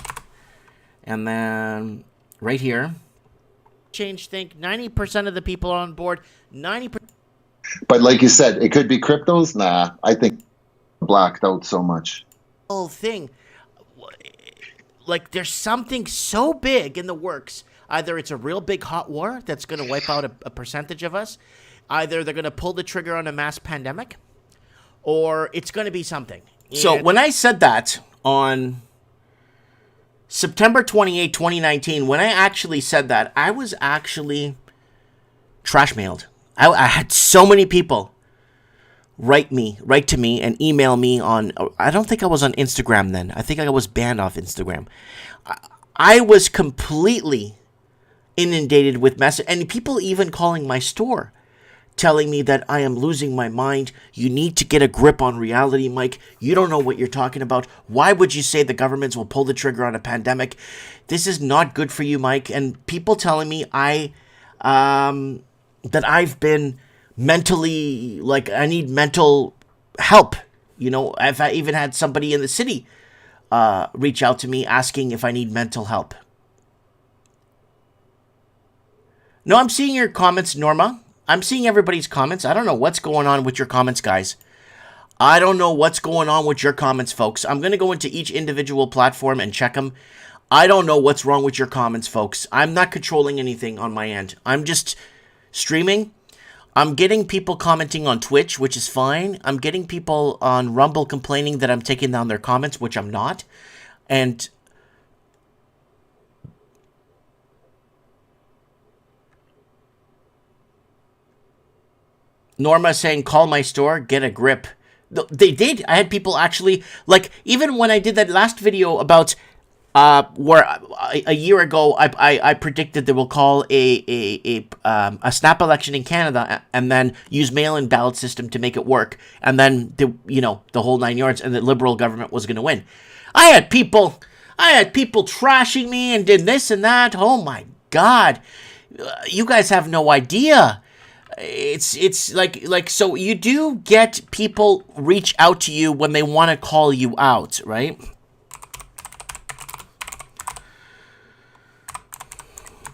and then right here, change think 90% of the people are on board. 90%. But like you said, it could be cryptos. Nah, I think blacked out so much. Whole thing. Like, there's something so big in the works. Either it's a real big hot war that's going to wipe out a percentage of us. Either they're going to pull the trigger on a mass pandemic. Or it's going to be something. So when I said that on September 28, 2019, when I actually said that, I was actually trash mailed. I had so many people write to me and email me on, I don't think I was on Instagram then. I think I was banned off Instagram. I was completely inundated with messages, and people even calling my store, telling me that I am losing my mind. You need to get a grip on reality, Mike. You don't know what you're talking about. Why would you say the governments will pull the trigger on a pandemic? This is not good for you, Mike. And people telling me that I've been mentally, like, I need mental help. You know, I've even had somebody in the city reach out to me asking if I need mental help. No, I'm seeing your comments, Norma. I'm seeing everybody's comments. I don't know what's going on with your comments, guys. I don't know what's going on with your comments, folks. I'm going to go into each individual platform and check them. I don't know what's wrong with your comments, folks. I'm not controlling anything on my end. I'm just streaming. I'm getting people commenting on Twitch, which is fine. I'm getting people on Rumble complaining that I'm taking down their comments, which I'm not. And Norma saying, call my store, get a grip. They did. I had people actually, like, even when I did that last video about where a year ago I predicted they will call a snap election in Canada and then use mail-in ballot system to make it work, and then the whole 9 yards, and the Liberal government was going to win. I had people trashing me and did this and that. Oh my God, you guys have no idea. It's like so you do get people reach out to you when they want to call you out, right?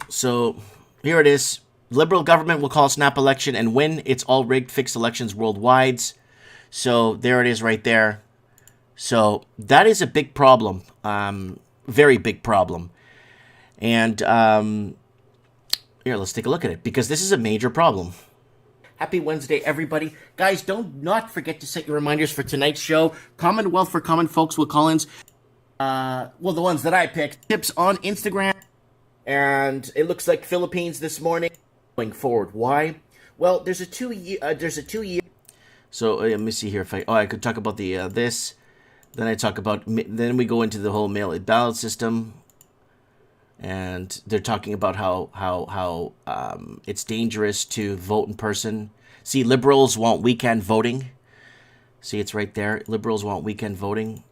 So here it is. Liberal government will call a snap election and win. It's all rigged, fixed elections worldwide. So there it is right there. So that is a big problem. Very big problem. And here, let's take a look at it, because this is a major problem. Happy Wednesday, everybody. Guys, don't not forget to set your reminders for tonight's show. Commonwealth for Common Folks with Collins. The ones that I picked. Tips on Instagram. And it looks like Philippines this morning. Going forward. Why? Well, there's a 2 year. So let me see here. If I could talk about the this. Then I talk about. Then we go into the whole mail-in ballot system. And they're talking about how it's dangerous to vote in person. See, liberals want weekend voting. See, it's right there. Liberals want weekend voting.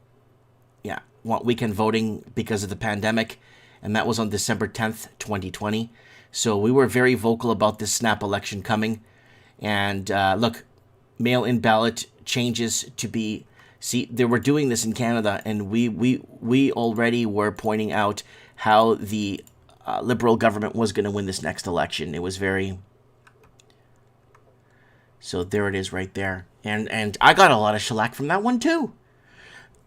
Yeah, want weekend voting because of the pandemic. and that was on December 10th, 2020. So we were very vocal about this snap election coming. And look, mail-in ballot changes to be... See, they were doing this in Canada, and we already were pointing out how the Liberal government was going to win this next election. It was very... So there it is right there. And I got a lot of shellac from that one too.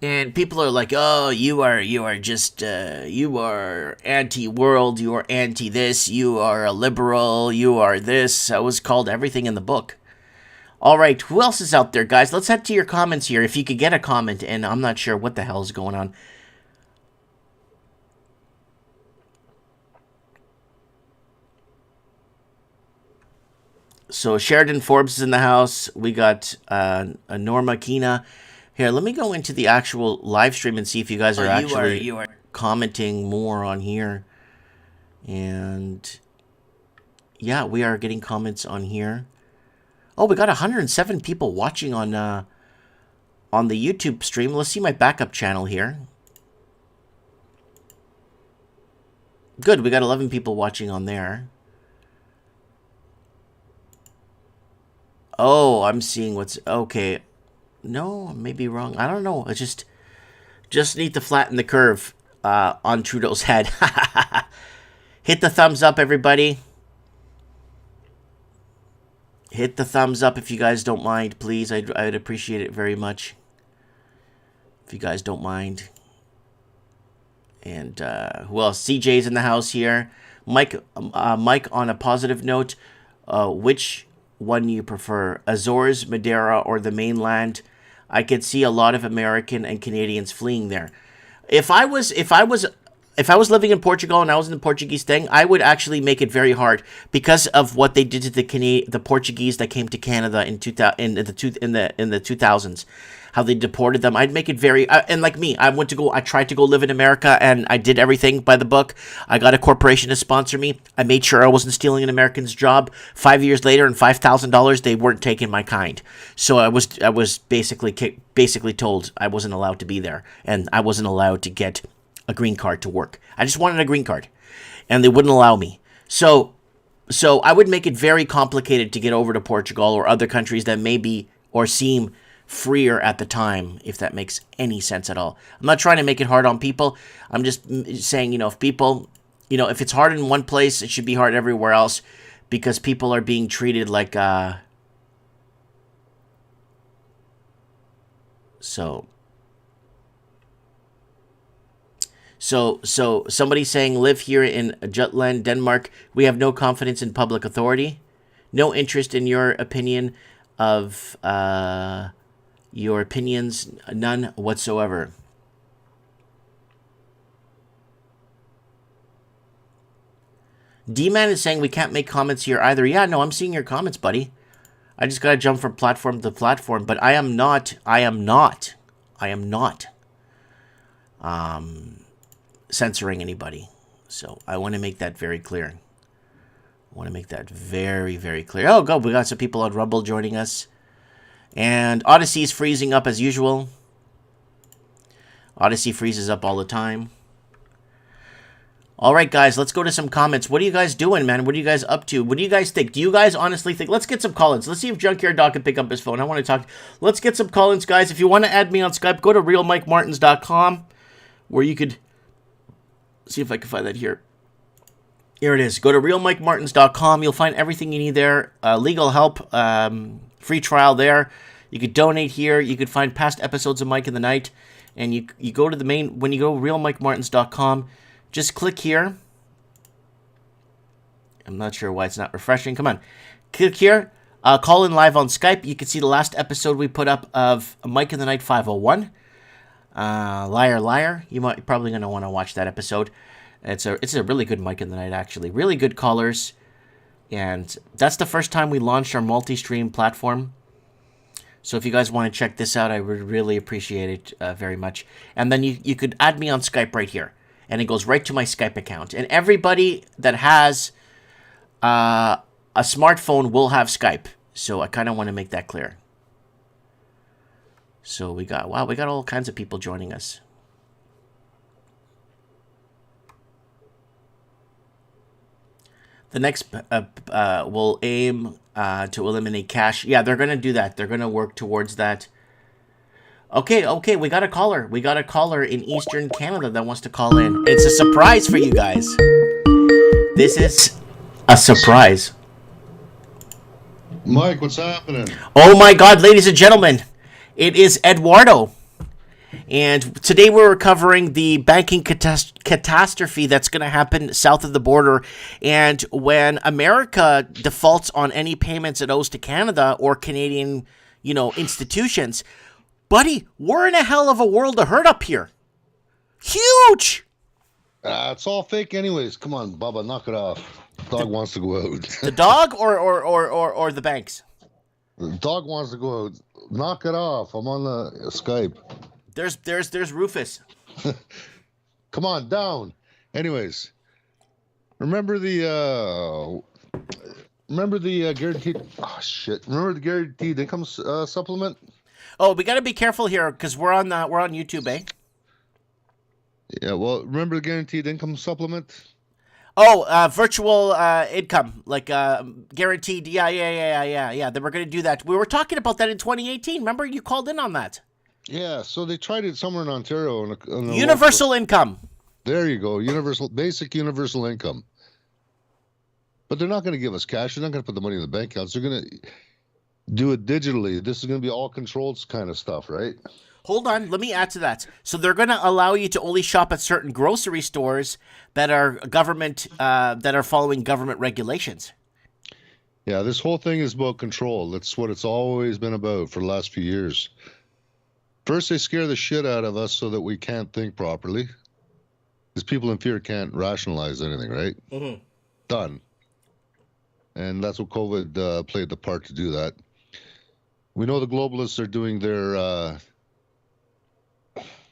And people are like, oh, you are anti-world, you are anti-this, you are a liberal, you are this. I was called everything in the book. All right, who else is out there, guys? Let's head to your comments here. If you could get a comment, and I'm not sure what the hell is going on. So Sheridan Forbes is in the house. We got Norma Kina. Here, let me go into the actual live stream and see if you guys are actually commenting more on here. And yeah, we are getting comments on here. Oh, we got 107 people watching on the YouTube stream. Let's see my backup channel here. Good, we got 11 people watching on there. Oh, I'm seeing what's... Okay. No, I may be wrong. I don't know. I just need to flatten the curve on Trudeau's head. Hit the thumbs up, everybody. Hit the thumbs up if you guys don't mind, please. I'd appreciate it very much. If you guys don't mind. And who else? CJ's in the house here. Mike, on a positive note, which one you prefer, Azores, Madeira, or the mainland? I could see a lot of American and Canadians fleeing there. If I was living in Portugal and I was in the Portuguese thing, I would actually make it very hard because of what they did to the Portuguese that came to Canada in the 2000s. How they deported them. I'd make it very... and like me, I tried to go live in America, and I did everything by the book. I got a corporation to sponsor me. I made sure I wasn't stealing an American's job. 5 years later, and $5,000, they weren't taking my kind. So I was basically told I wasn't allowed to be there, and I wasn't allowed to get a green card to work. I just wanted a green card, and they wouldn't allow me. So I would make it very complicated to get over to Portugal or other countries that may be or seem freer at the time, if that makes any sense at all. I'm not trying to make it hard on people. I'm just saying, if people, if it's hard in one place, it should be hard everywhere else, because people are being treated like, So somebody saying, live here in Jutland, Denmark. We have no confidence in public authority. No interest in your opinion of, your opinions, none whatsoever. D-Man is saying we can't make comments here either. Yeah, no, I'm seeing your comments, buddy. I just gotta jump from platform to platform, but I am not censoring anybody. So I want to make that very clear. I want to make that very, very clear. Oh, God, we got some people on Rumble joining us. And Odyssey is freezing up as usual. Odyssey freezes up all the time. All right, guys, let's go to some comments. What are you guys doing, man? What are you guys up to? What do you guys think? Do you guys honestly think... Let's get some call-ins. Let's see if Junkyard Dog can pick up his phone. I want to talk... Let's get some call-ins, guys. If you want to add me on Skype, go to realmikemartins.com, where you could... See if I can find that here. Here it is. Go to realmikemartins.com. You'll find everything you need there. Legal help, free trial there. You could donate here. You could find past episodes of Mike in the Night. And you go to the main... When you go to realmikemartins.com, just click here. I'm not sure why it's not refreshing. Come on. Click here. Call in live on Skype. You can see the last episode we put up of Mike in the Night 501. Liar, Liar. You're probably going to want to watch that episode. It's a really good Mike in the Night, actually. Really good callers. And that's the first time we launched our multi-stream platform. So if you guys want to check this out, I would really appreciate it very much. And then you could add me on Skype right here. And it goes right to my Skype account. And everybody that has a smartphone will have Skype. So I kind of want to make that clear. So we got all kinds of people joining us. The next will aim to eliminate cash. Yeah, they're going to do that. They're going to work towards that. Okay, we got a caller. We got a caller in Eastern Canada that wants to call in. It's a surprise for you guys. This is a surprise. Mike, what's happening? Oh my God, ladies and gentlemen, it is Eduardo. And today we're covering the banking catastrophe that's going to happen south of the border. And when America defaults on any payments it owes to Canada or Canadian, institutions, buddy, we're in a hell of a world of hurt up here. Huge. It's all fake anyways. Come on, Bubba, knock it off. Dog wants to go out. The dog or the banks? The dog wants to go out. Knock it off. I'm on the Skype. There's Rufus. Come on, down. Anyways, remember the guaranteed. Oh shit! Remember the guaranteed income supplement? Oh, we got to be careful here because we're on YouTube, eh? Yeah. Well, remember the guaranteed income supplement? Oh, virtual income, like guaranteed. Yeah. Then we're going to do that. We were talking about that in 2018. Remember, you called in on that. Yeah, so they tried it somewhere in Ontario. Universal income. There you go. Basic universal income. But they're not going to give us cash. They're not going to put the money in the bank accounts. They're going to do it digitally. This is going to be all controlled kind of stuff, right? Hold on. Let me add to that. So they're going to allow you to only shop at certain grocery stores that are that are following government regulations. Yeah, this whole thing is about control. That's what it's always been about for the last few years. First, they scare the shit out of us so that we can't think properly. Because people in fear can't rationalize anything, right? Mm-hmm. Done. And that's what COVID played the part to do that. We know the globalists are doing their,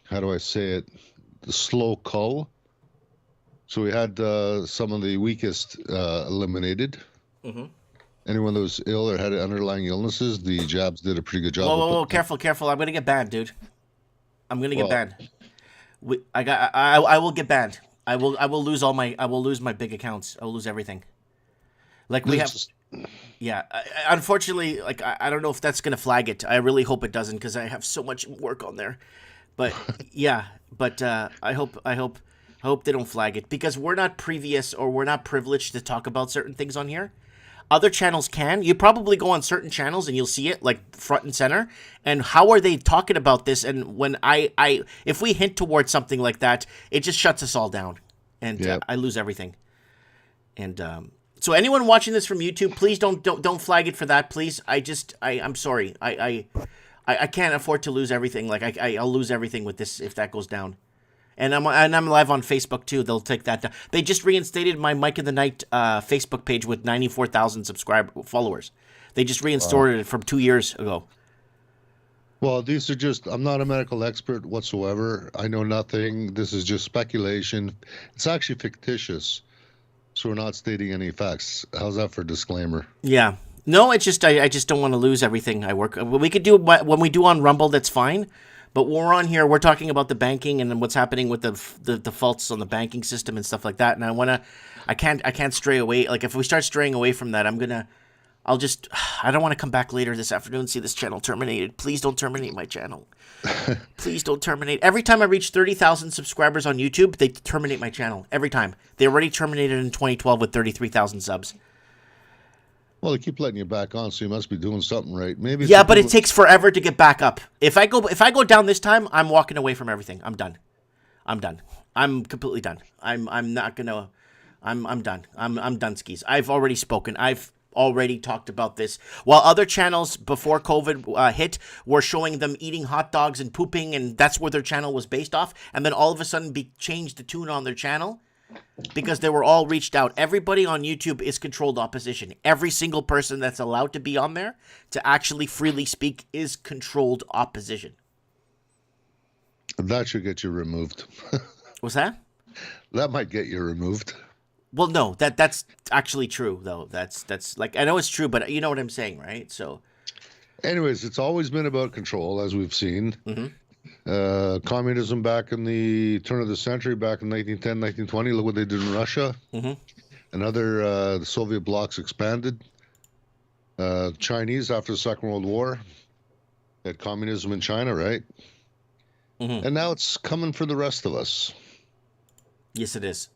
how do I say it, the slow cull. So we had some of the weakest eliminated. Mm-hmm. Anyone that was ill or had underlying illnesses, the jabs did a pretty good job. Whoa, careful. I'm going to get banned, dude. I'm going to get banned. I will get banned. I will lose my big accounts. I will lose everything. Like we have, yeah. Unfortunately, like I don't know if that's gonna flag it. I really hope it doesn't because I have so much work on there. But yeah, I hope they don't flag it because we're not previous or we're not privileged to talk about certain things on here. Other channels can. You probably go on certain channels and you'll see it like front and center. And how are they talking about this? And when if we hint towards something like that, it just shuts us all down, and I lose everything. And so anyone watching this from YouTube, please don't flag it for that, please. I'm sorry. I can't afford to lose everything. Like I'll lose everything with this if that goes down. And I'm live on Facebook too. They'll take that down. They just reinstated my Mike in the Night Facebook page with 94,000 followers. They just reinstated it from 2 years ago. Well, these are just, I'm not a medical expert whatsoever. I know nothing. This is just speculation. It's actually fictitious. So we're not stating any facts. How's that for a disclaimer? Yeah. No, it's just, I just don't want to lose everything I work. We could do, when we do on Rumble, that's fine. But when we're on here, we're talking about the banking and what's happening with the defaults on the banking system and stuff like that. And I can't stray away. Like if we start straying away from that, I don't want to come back later this afternoon and see this channel terminated. Please don't terminate my channel. Please don't terminate. Every time I reach 30,000 subscribers on YouTube, they terminate my channel. Every time. They already terminated in 2012 with 33,000 subs. Well, they keep letting you back on, so you must be doing something right. Maybe. Yeah, but it takes forever to get back up. If I go down this time, I'm walking away from everything. I'm done. I'm completely done. I'm done. I'm done skis. I've already spoken. I've already talked about this. While other channels before COVID hit were showing them eating hot dogs and pooping, and that's where their channel was based off, and then all of a sudden changed the tune on their channel because they were all reached out. Everybody on YouTube is controlled opposition. Every single person that's allowed to be on there to actually freely speak is controlled opposition. That should get you removed. What's that? That might get you removed. Well, no, that's actually true, though. That's like, I know it's true, but you know what I'm saying, right? So, anyways, it's always been about control, as we've seen. Mm-hmm. Communism back in the turn of the century, back in 1910, 1920. Look what they did in Russia. Mm-hmm. The Soviet bloc's expanded. Chinese, after the Second World War, had communism in China, right? Mm-hmm. And now it's coming for the rest of us. Yes, it is.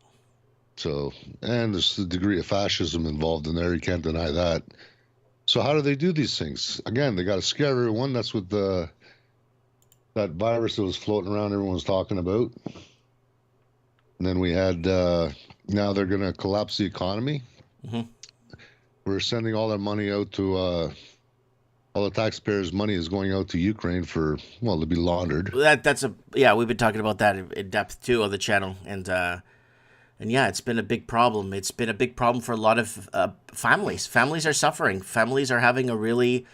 So, and there's the degree of fascism involved in there. You can't deny that. So how do they do these things? Again, they got to scare everyone. That's what that virus that was floating around everyone was talking about. And then we had, now they're going to collapse the economy. Mm-hmm. We're sending all our money out to, all the taxpayers' money is going out to Ukraine to be laundered. We've been talking about that in depth too on the channel, and yeah, it's been a big problem. It's been a big problem for a lot of families. Families are suffering. Families are having a really,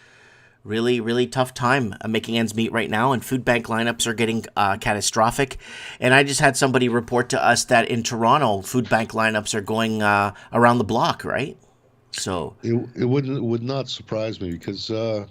really, really tough time making ends meet right now, and food bank lineups are getting catastrophic. And I just had somebody report to us that in Toronto, food bank lineups are going around the block, right? So it would not surprise me, because you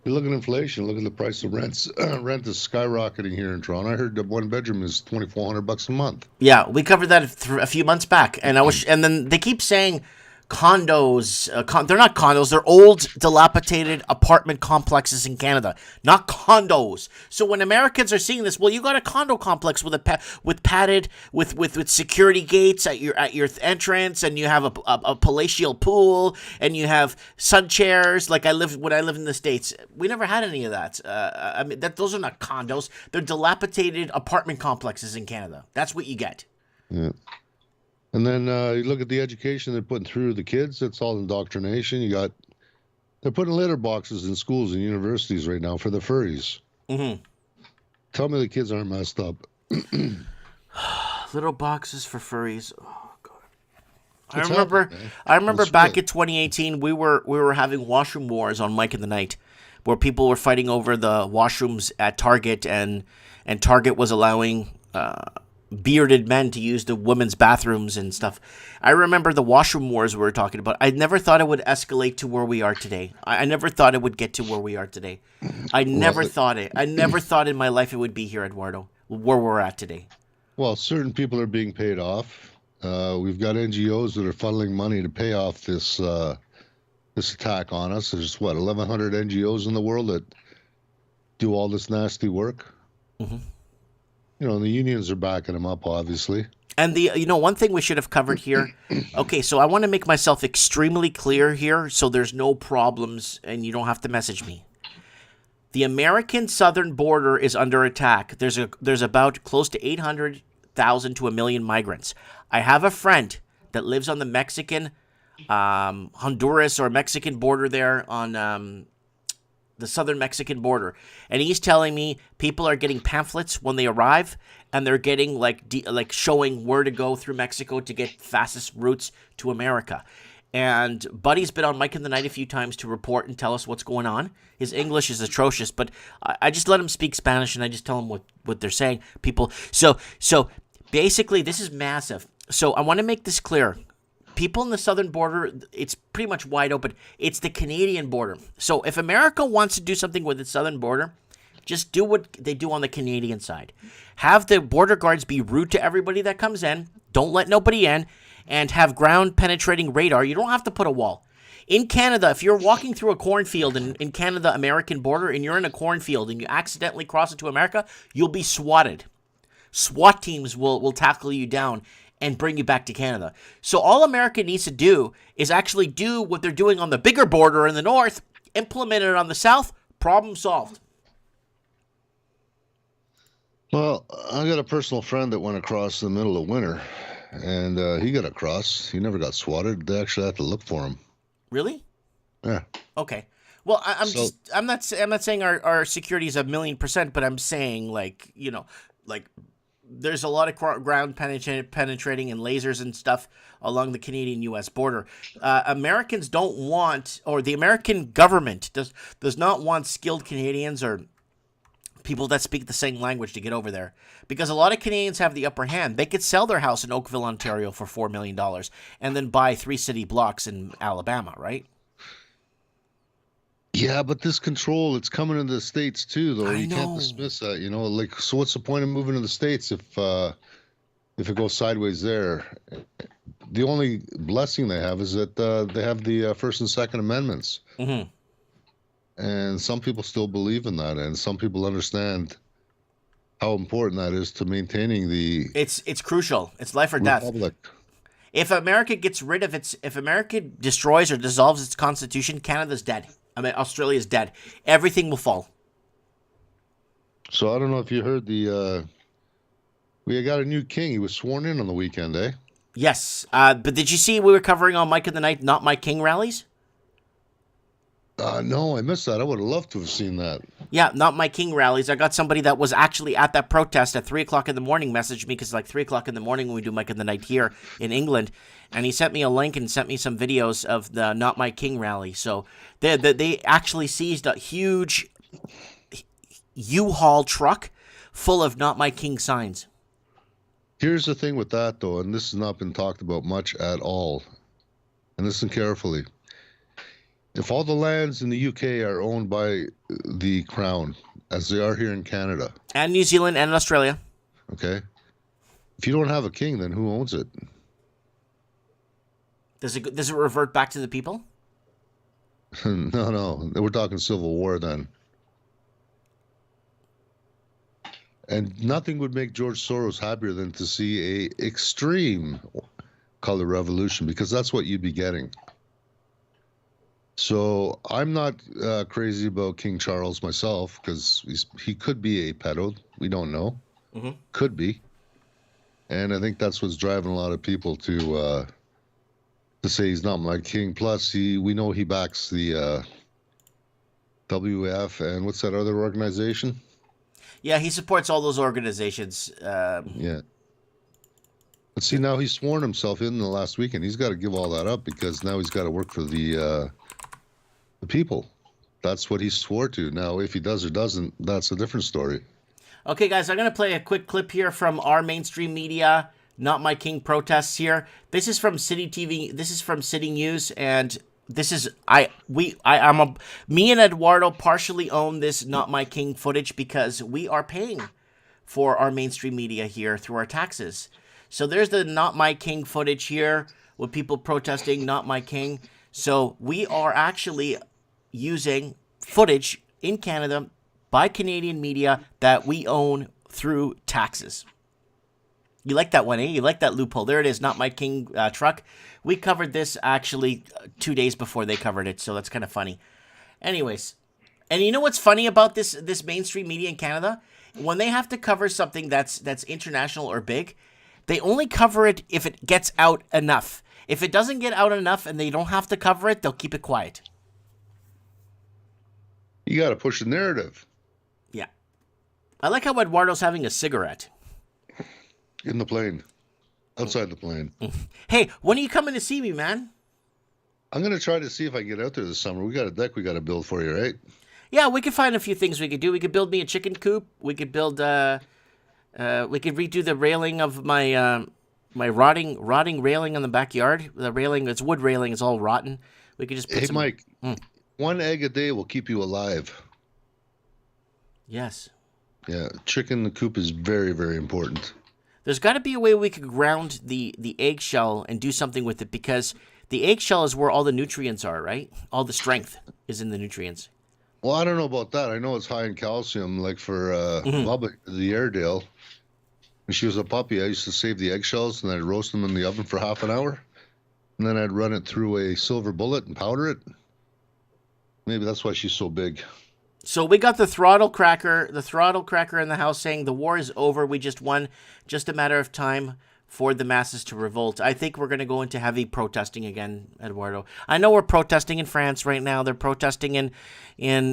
look at inflation, look at the price of rents. Rent is skyrocketing here in Toronto. I heard that one bedroom is $2,400 a month. Yeah, we covered that a few months back, and and then they keep saying condos. They're not condos. They're old, dilapidated apartment complexes in Canada, not condos. So when Americans are seeing this, well, you got a condo complex with padded with security gates at your entrance, and you have a palatial pool, and you have sun chairs. Like when I lived in the States, we never had any of that. I mean, those are not condos. They're dilapidated apartment complexes in Canada. That's what you get. Yeah. And then you look at the education they're putting through the kids. It's all indoctrination. They're putting litter boxes in schools and universities right now for the furries. Mm-hmm. Tell me the kids aren't messed up. Little boxes for furries. Oh God. I remember back in 2018 we were having washroom wars on Mike in the Night, where people were fighting over the washrooms at Target, and Target was allowing bearded men to use the women's bathrooms and stuff. I remember the washroom wars we were talking about. I never thought it would escalate to where we are today. I never thought it would get to where we are today. I never thought in my life it would be here, Eduardo, where we're at today. Well, certain people are being paid off. We've got NGOs that are funneling money to pay off this attack on us. There's 1,100 NGOs in the world that do all this nasty work. Mm-hmm. And the unions are backing them up, obviously. And one thing we should have covered here. Okay, so I want to make myself extremely clear here, so there's no problems, and you don't have to message me. The American southern border is under attack. There's about close to 800,000 to 1 million migrants. I have a friend that lives on the Mexican, Honduras or Mexican border there on the southern Mexican border, and he's telling me people are getting pamphlets when they arrive, and they're getting like showing where to go through Mexico to get fastest routes to America. And Buddy's been on Mike in the Night a few times to report and tell us what's going on. His English is atrocious, but I just let him speak Spanish, and I just tell him what they're saying. People, so basically this is massive. So I want to make this clear. People in the southern border, it's pretty much wide open. It's the Canadian border. So if America wants to do something with its southern border, just do what they do on the Canadian side. Have the border guards be rude to everybody that comes in. Don't let nobody in. And have ground-penetrating radar. You don't have to put a wall. In Canada, if you're walking through a cornfield in Canada, American border, and you're in a cornfield and you accidentally cross into America, you'll be swatted. SWAT teams will tackle you down and bring you back to Canada. So all America needs to do is actually do what they're doing on the bigger border in the north, implement it on the south, problem solved. Well, I got a personal friend that went across the middle of winter, and he got across. He never got swatted. They actually had to look for him. Really? Yeah. Okay. Well, I'm not saying our security is 1,000,000%, but I'm saying there's a lot of ground penetrating and lasers and stuff along the Canadian-U.S. border. Americans don't want, or the American government does not want skilled Canadians or people that speak the same language to get over there, because a lot of Canadians have the upper hand. They could sell their house in Oakville, Ontario for $4 million and then buy 3 city blocks in Alabama, right? Yeah, but this control, it's coming into the States too, though. I You know. can't dismiss that, so what's the point of moving to the States if if it goes sideways there, the only blessing they have is that they have the First and Second Amendments. Mm-hmm. And some people still believe in that, and some people understand how important that is to maintaining the It's crucial. It's life or death. republic. If America gets rid of if America destroys or dissolves its constitution, Canada's dead. I mean, Australia's dead. Everything will fall. So I don't know if you heard we got a new king. He was sworn in on the weekend, eh? Yes, but did you see we were covering on Mike in the Night, Not My King rallies? No, I missed that. I would have loved to have seen that. Yeah, Not My King rallies. I got somebody that was actually at that protest at 3 o'clock in the morning messaged me, because like 3 o'clock in the morning when we do Mike in the Night here in England, and he sent me a link and sent me some videos of the Not My King rally. So they actually seized a huge U-Haul truck full of Not My King signs. Here's the thing with that, though, and this has not been talked about much at all. And listen carefully. If all the lands in the UK are owned by the Crown, as they are here in Canada, And New Zealand and Australia. okay, if you don't have a king, then who owns it? Does it revert back to the people? No, we're talking Civil War then. And nothing would make George Soros happier than to see a extreme color revolution, because that's what you'd be getting. So I'm not crazy about King Charles myself, because he could be a pedo. We don't know. Mm-hmm. Could be. And I think that's what's driving a lot of people to say he's not my king. Plus, we know he backs the WF and what's that other organization? Yeah, he supports all those organizations. Yeah. But see, now he's sworn himself in the last weekend. He's got to give all that up, because now he's got to work for the people. That's what he swore to. Now, if he does or doesn't, that's a different story. Okay, guys, I'm going to play a quick clip here from our mainstream media, Not My King protests here. This is from City TV. This is from City News, and this is me and Eduardo partially own this Not My King footage, because we are paying for our mainstream media here through our taxes. So there's the Not My King footage here with people protesting Not My King. So we are actually using footage in Canada by Canadian media that we own through taxes. You like that one, eh? You like that loophole. There it is, Not My King truck. We covered this actually 2 days before they covered it, so that's kind of funny. Anyways, and you know what's funny about this mainstream media in Canada? When they have to cover something that's international or big, they only cover it if it gets out enough. If it doesn't get out enough and they don't have to cover it, they'll keep it quiet. You got to push the narrative. Yeah. I like how Eduardo's having a cigarette. In the plane. Outside the plane. Hey, when are you coming to see me, man? I'm going to try to see if I can get out there this summer. We got a deck we got to build for you, right? Yeah, we could find a few things we could do. We could build me a chicken coop. We could build, we could redo the railing of my, my rotting railing in the backyard. The railing, it's wood railing, it's all rotten. We could just put Hey, some... Mike, 1 egg a day will keep you alive. Yes. Yeah, chicken in the coop is very, very important. There's got to be a way we could ground the eggshell and do something with it, because the eggshell is where all the nutrients are, right? All the strength is in the nutrients. Well, I don't know about that. I know it's high in calcium, like for Bubba, the Airedale. When she was a puppy, I used to save the eggshells and I'd roast them in the oven for half an hour. And then I'd run it through a silver bullet and powder it. Maybe that's why she's so big. So we got the throttle cracker in the house saying the war is over. We just won. Just a matter of time for the masses to revolt. I think we're going to go into heavy protesting again, Eduardo. I know we're protesting in France right now. They're protesting in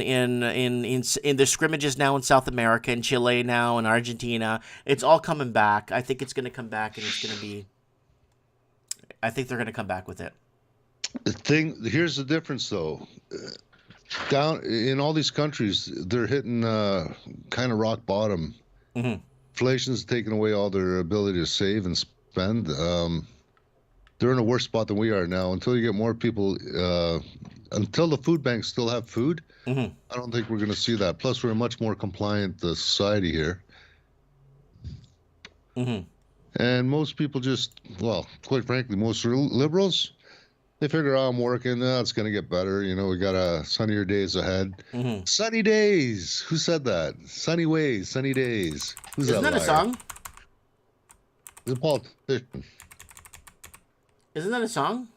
the scrimmages now in South America, in Chile now, in Argentina. It's all coming back. I think it's going to come back, and it's going to be. I think they're going to come back with it. Here's the difference, though. Down in all these countries, they're hitting kind of rock bottom. Mm-hmm. Inflation's taken away all their ability to save and spend. They're in a worse spot than we are now. Until you get more people, until the food banks still have food, I don't think we're going to see that. Plus, we're a much more compliant society here. And most people just, well, quite frankly, most liberals, they figure, oh, I'm working, it's going to get better. You know, we got sunnier days ahead. Mm-hmm. Sunny days. Who said that? Sunny ways, sunny days. Who's Isn't that liar? a song? It's a politician. Isn't that a song?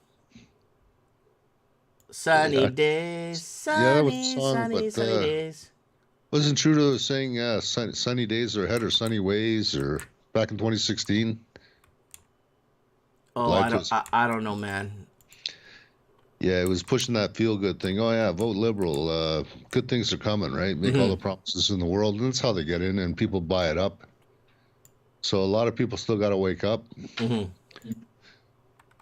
Sunny Yeah. days, that was sunny, a song, sunny, but, sunny days. Wasn't Trudeau saying sunny days are ahead or sunny ways or back in 2016? Oh, I don't know, man. Yeah, it was pushing that feel-good thing. Oh, yeah, vote Liberal. Good things are coming, right? Make all the promises in the world. And that's how they get in, and people buy it up. So a lot of people still got to wake up.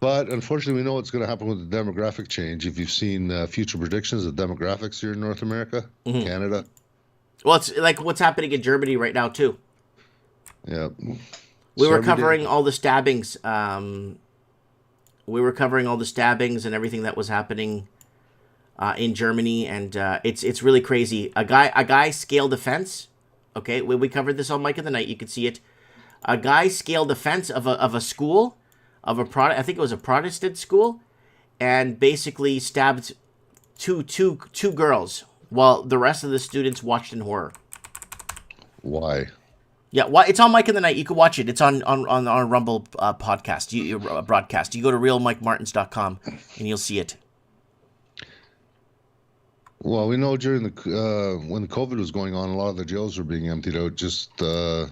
But unfortunately, we know what's going to happen with the demographic change. If you've seen future predictions of demographics here in North America, Canada. Well, it's like what's happening in Germany right now, too. Yeah. We were covering all the stabbings. We were covering all the stabbings and everything that was happening in Germany, and it's really crazy. A guy scaled a fence. Okay, we covered this on Mike in the Night. You could see it. A guy scaled the fence of a school, I think it was a Protestant school, and basically stabbed two girls while the rest of the students watched in horror. Why? Yeah, it's on Mike in the Night. You can watch it. It's on our Rumble podcast, broadcast. You go to realmikemartins.com and you'll see it. Well, we know during when the COVID was going on, a lot of the jails were being emptied out just because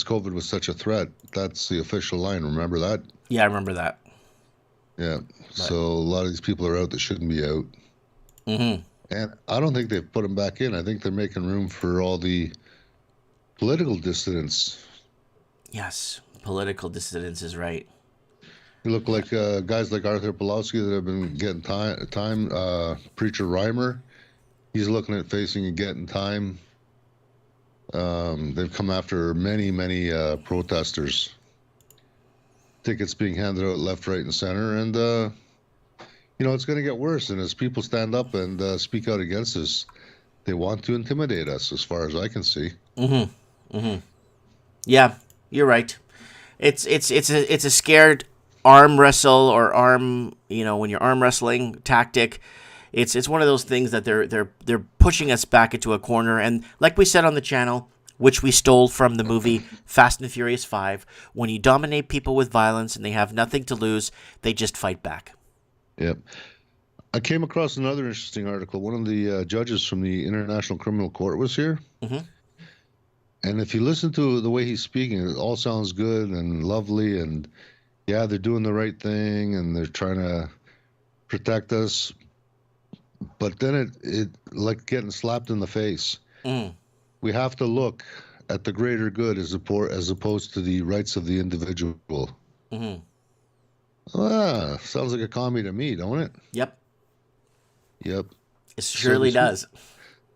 COVID was such a threat. That's the official line. Remember that? Yeah, I remember that. Yeah. So a lot of these people are out that shouldn't be out. Mm-hmm. And I don't think they've put them back in. I think they're making room for all the political dissidents. Yes, political dissidents is right. You look like guys like Arthur Pawlowski that have been getting time. Preacher Reimer, he's looking at facing and getting time. They've come after many protesters. Tickets being handed out left, right, and center, and it's going to get worse. And as people stand up and speak out against this, they want to intimidate us, as far as I can see. Yeah, you're right. It's a scared arm wrestle or arm, when you're arm wrestling tactic. It's one of those things that they're pushing us back into a corner. And like we said on the channel, which we stole from the movie Fast and Furious 5, when you dominate people with violence and they have nothing to lose, they just fight back. Yep. I came across another interesting article. One of the judges from the International Criminal Court was here. Mm-hmm. And if you listen to the way he's speaking, it all sounds good and lovely. And yeah, they're doing the right thing and they're trying to protect us. But then it like getting slapped in the face. We have to look at the greater good as opposed to the rights of the individual. Sounds like a commie to me, don't it? Yep. Yep. It surely does.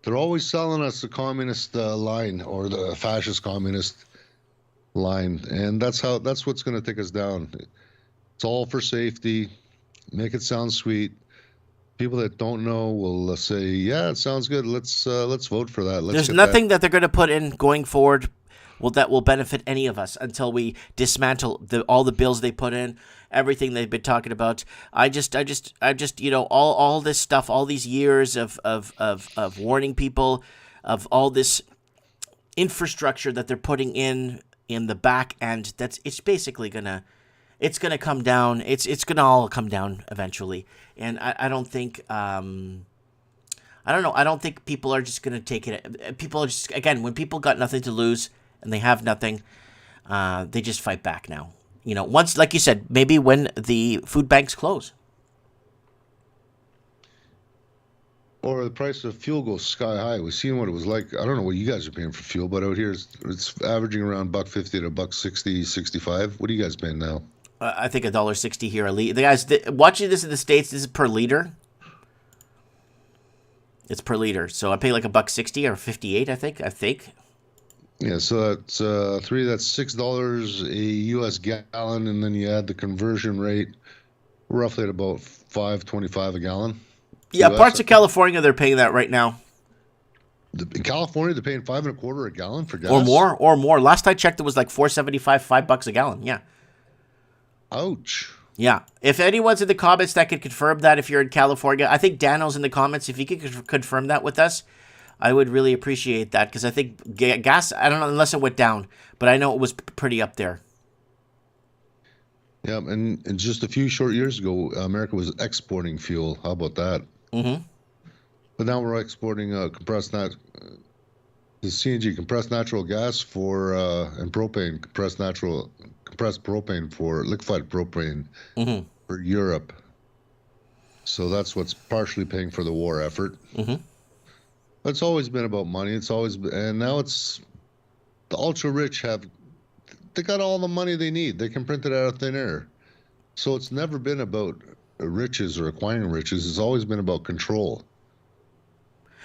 They're always selling us the communist line or the fascist communist line, and that's what's going to take us down. It's all for safety. Make it sound sweet. People that don't know will say, "Yeah, it sounds good. Let's vote for that." There's nothing that they're going to put in going forward that will benefit any of us until we dismantle all the bills they put in, everything they've been talking about. I just all this stuff, all these years of warning people, of all this infrastructure that they're putting in the back end. It's basically gonna come down. It's gonna all come down eventually. And I don't think I don't know. I don't think people are just gonna take it. People are just, again, when people got nothing to lose and they have nothing, they just fight back now. Once, like you said, maybe when the food banks close. Or the price of fuel goes sky high. We've seen what it was like. I don't know what you guys are paying for fuel, but out here it's averaging around $1.50 to $1.60, 65. What are you guys paying now? I think $1.60 here a liter. The guys watching this in the States, this is per liter. It's per liter, so I pay like $1.60 or 58. I think. Yeah, so that's that's $6 a U.S. gallon, and then you add the conversion rate, roughly at about $5.25 a gallon. Yeah, US. parts of California they're paying that right now. In California, they're paying $5.25 a gallon for gas. Or more. Last I checked, it was like $4.75, $5 a gallon. Yeah. Ouch. Yeah. If anyone's in the comments that could confirm that, if you're in California, I think Dano's in the comments. If you could confirm that with us, I would really appreciate that, because I think gas, I don't know, unless it went down, but I know it was pretty up there. Yeah, and just a few short years ago, America was exporting fuel. How about that? Mm-hmm. But now we're exporting the CNG, compressed natural gas for and propane, compressed propane for liquefied propane for Europe. So that's what's partially paying for the war effort. Mm-hmm. It's always been about money. It's always been, and now it's the ultra rich they got all the money they need. They can print it out of thin air. So it's never been about riches or acquiring riches. It's always been about control.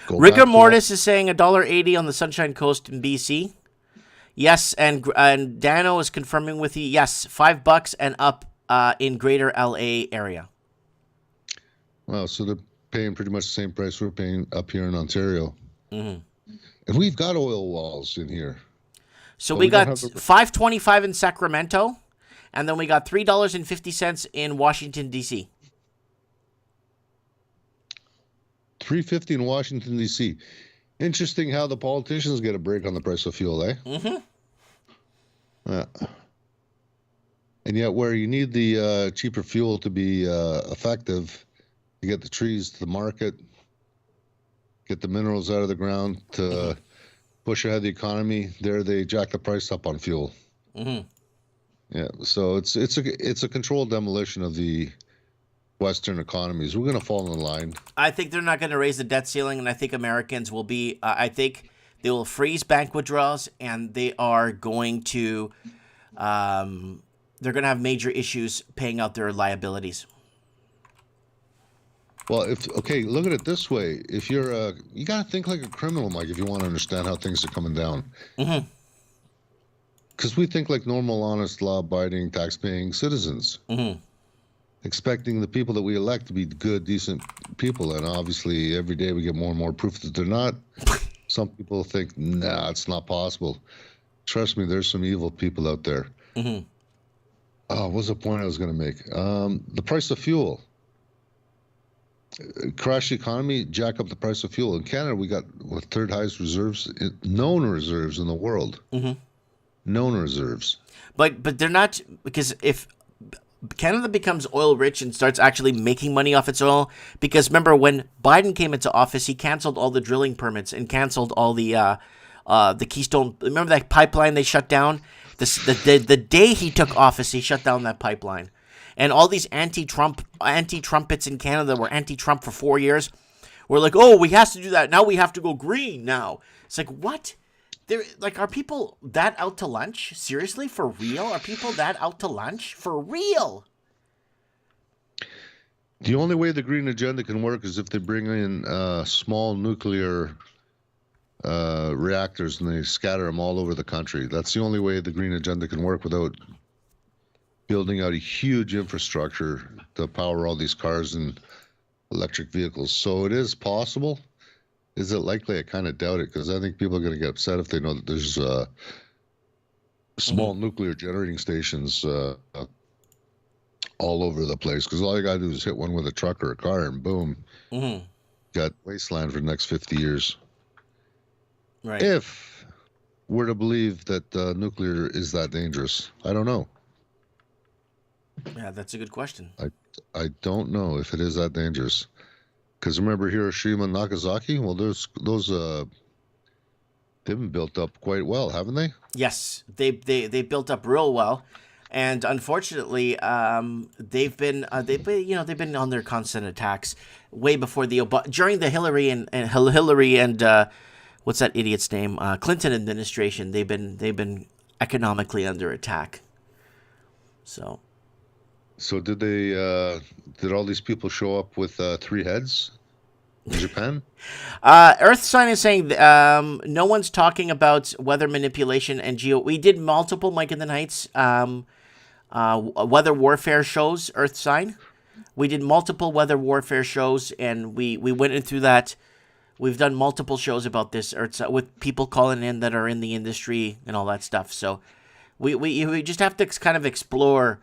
Rigor Mortis is saying $1.80 on the Sunshine Coast in BC. Yes, and Dano is confirming with you. Yes, $5 and up in Greater LA area. Wow, so they're paying pretty much the same price we're paying up here in Ontario. Mm-hmm. And we've got oil wells in here. So we got $5.25 in Sacramento, and then we got $3.50 in Washington, D.C. $3.50 in Washington, D.C. Interesting how the politicians get a break on the price of fuel, eh? Mm-hmm. Yeah. And yet where you need the cheaper fuel to be effective, you get the trees to the market, get the minerals out of the ground to push ahead the economy. There they jack the price up on fuel. Mm-hmm. Yeah, so it's a controlled demolition of the Western economies. We're going to fall in line. I think they're not going to raise the debt ceiling, and I think Americans will be. I think they will freeze bank withdrawals, and they are going to. They're going to have major issues paying out their liabilities. Well, look at it this way. If you're you got to think like a criminal, Mike, if you want to understand how things are coming down. Mm-hmm. Because we think like normal, honest, law-abiding, tax-paying citizens. Mm-hmm. Expecting the people that we elect to be good, decent people. And obviously, every day we get more and more proof that they're not. Some people think, nah, it's not possible. Trust me, there's some evil people out there. Mm-hmm. Oh, what was the point I was going to make? The price of fuel. Crash the economy, jack up the price of fuel. In Canada, we got third highest reserves, known reserves in the world. Mm-hmm. Known reserves. But they're not, because if Canada becomes oil rich and starts actually making money off its oil, because remember when Biden came into office, he canceled all the drilling permits and canceled all the Keystone. Remember that pipeline they shut down? The day he took office, he shut down that pipeline. And all these anti-Trumpets in Canada were anti-Trump for 4 years. We're like, oh, we have to do that. Now we have to go green now. It's like, what? Are people that out to lunch? Seriously? For real? Are people that out to lunch? For real? The only way the green agenda can work is if they bring in small nuclear reactors and they scatter them all over the country. That's the only way the green agenda can work without building out a huge infrastructure to power all these cars and electric vehicles. So it is possible. Is it likely? I kind of doubt it, because I think people are going to get upset if they know that there's small nuclear generating stations all over the place, because all you got to do is hit one with a truck or a car and boom, got wasteland for the next 50 years. Right. If we're to believe that nuclear is that dangerous, I don't know. Yeah, that's a good question. I don't know if it is that dangerous. Because remember Hiroshima and Nagasaki? Well, those they've been built up quite well, haven't they? Yes, they built up real well, and unfortunately, they've been on their constant attacks way before during the Hillary and what's that idiot's name? Clinton administration. They've been economically under attack. So did did all these people show up with 3 heads in Japan? Earth Sign is saying no one's talking about weather manipulation and We did multiple Mike in the Nights weather warfare shows, Earth Sign. We did multiple weather warfare shows, and we went into that We've done multiple shows about this, or it's, with people calling in that are in the industry and all that stuff. So we just have to kind of explore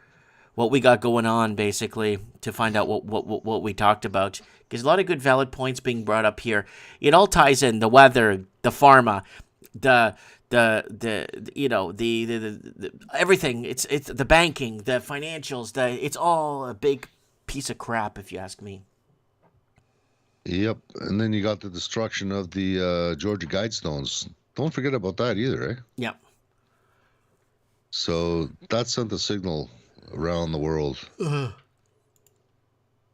what we got going on, basically, to find out what we talked about. Because a lot of good, valid points being brought up here. It all ties in: the weather, the pharma, the everything. It's the banking, the financials. It's all a big piece of crap, if you ask me. Yep, and then you got the destruction of the Georgia Guidestones. Don't forget about that either, eh? Yep. So that sent a signal around the world.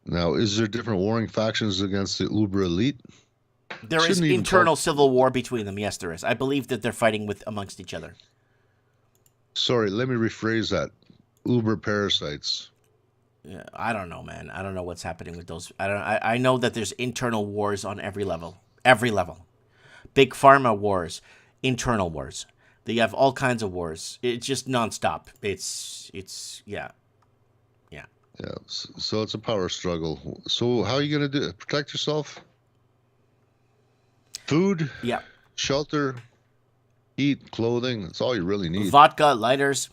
Now, is there different warring factions against the uber elite? There is internal civil war between them. Yes, there is. I believe that they're fighting amongst each other. Sorry, let me rephrase that. Uber parasites. Yeah, I don't know, man. I don't know what's happening with those. I know that there's internal wars on every level. Every level. Big pharma wars, internal wars. They have all kinds of wars. It's just nonstop. Yeah. Yeah, so it's a power struggle. So how are you going to do it? Protect yourself? Food? Yeah. Shelter? Eat? Clothing? That's all you really need. Vodka, lighters.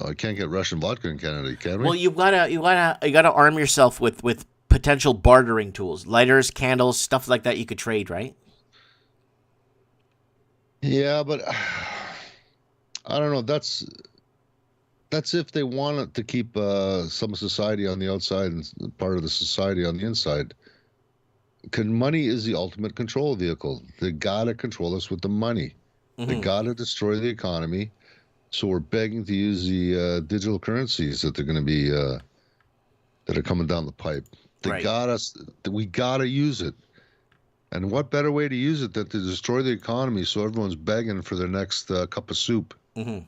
I can't get Russian vodka in Canada, can we? Well, you gotta arm yourself with potential bartering tools. Lighters, candles, stuff like that you could trade, right? Yeah, but I don't know. That's if they wanted to keep some society on the outside and part of the society on the inside. Money is the ultimate control vehicle. They gotta control us with the money. Mm-hmm. They gotta destroy the economy. So we're begging to use the digital currencies that they're going to be that are coming down the pipe. They got us. We gotta use it. And what better way to use it than to destroy the economy so everyone's begging for their next cup of soup? Mm-hmm.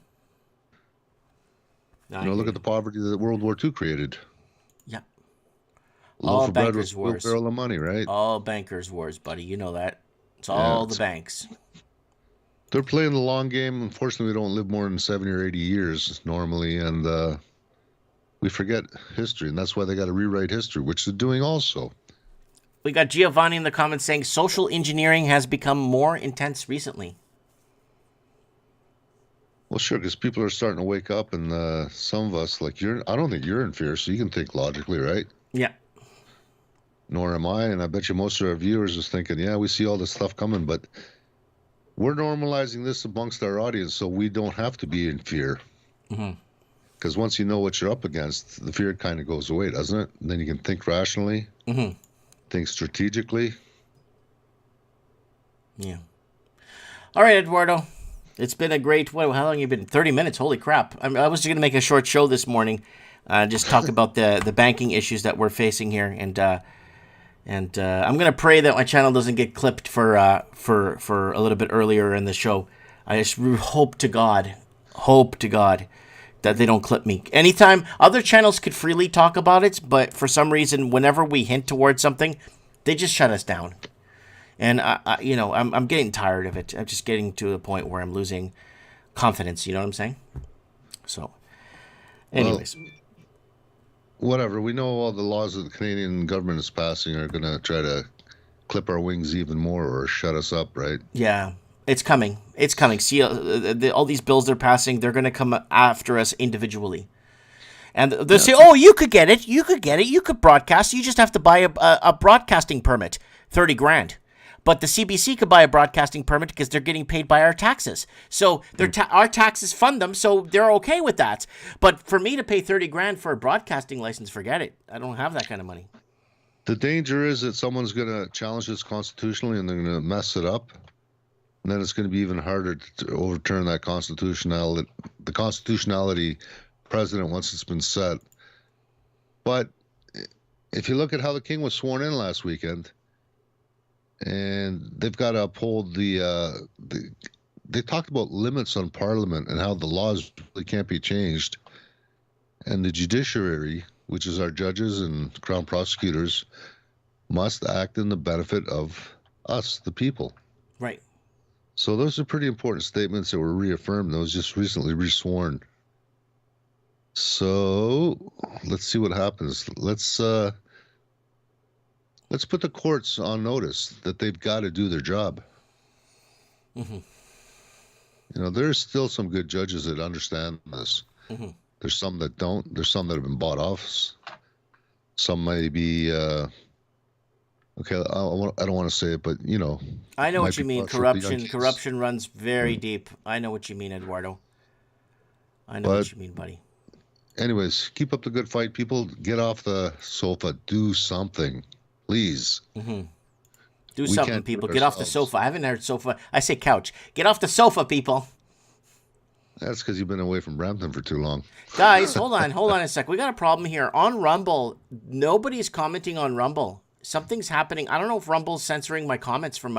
Look at the poverty that World War II created. Yep. All bankers' wars. A barrel of money, right? All bankers' wars, buddy. You know that. It's all the banks. They're playing the long game. Unfortunately, we don't live more than 70 or 80 years normally, and we forget history, and that's why they got to rewrite history, which they're doing also. We got Giovanni in the comments saying social engineering has become more intense recently. Well, sure, because people are starting to wake up, and some of us, like I don't think you're in fear, so you can think logically, right? Yeah. Nor am I, and I bet you most of our viewers is thinking, yeah, we see all this stuff coming, but we're normalizing this amongst our audience so we don't have to be in fear. Because once you know what you're up against, the fear kind of goes away, doesn't it? And then you can think rationally, think strategically. Yeah. All right, Eduardo. It's been a great, how long have you been? 30 minutes, holy crap. I was just going to make a short show this morning, just talk about the banking issues that we're facing here, and I'm going to pray that my channel doesn't get clipped for a little bit earlier in the show. I just hope to God that they don't clip me. Anytime, other channels could freely talk about it, but for some reason, whenever we hint towards something, they just shut us down. And I'm getting tired of it. I'm just getting to a point where I'm losing confidence. You know what I'm saying? So, anyways. Well, whatever. We know all the laws that the Canadian government is passing are going to try to clip our wings even more or shut us up, right? Yeah, it's coming. It's coming. See, all these bills they're passing, they're going to come after us individually. And they'll say, oh, you could get it. You could broadcast. You just have to buy a broadcasting permit, $30,000. But the CBC could buy a broadcasting permit because they're getting paid by our taxes. So our taxes fund them, so they're okay with that. But for me to pay $30,000 for a broadcasting license, forget it. I don't have that kind of money. The danger is that someone's going to challenge this constitutionally and they're going to mess it up. And then it's going to be even harder to overturn that the constitutionality precedent once it's been set. But if you look at how the king was sworn in last weekend, and they've got to uphold they talked about limits on Parliament and how the laws really can't be changed. And the judiciary, which is our judges and crown prosecutors, must act in the benefit of us, the people. Right. So those are pretty important statements that were reaffirmed. Those just recently resworn. So let's see what happens. Let's let's put the courts on notice that they've got to do their job. Mm-hmm. You know, there's still some good judges that understand this. Mm-hmm. There's some that don't. There's some that have been bought off. Some may be, okay, I don't want to say it, but, you know. I know might what you be mean. partial to young kids. Corruption runs very deep. I know what you mean, Eduardo. I know what you mean, buddy. Anyways, keep up the good fight, people. Get off the sofa. Do something, please. Mm-hmm. Do We something, can't do it people. Get off the ourselves. sofa. I haven't heard sofa. I say couch. Get off the sofa, people. That's because you've been away from Brampton for too long. Guys, hold on a sec. We got a problem here. On Rumble, nobody's commenting on Rumble. Something's happening. I don't know if Rumble's censoring my comments from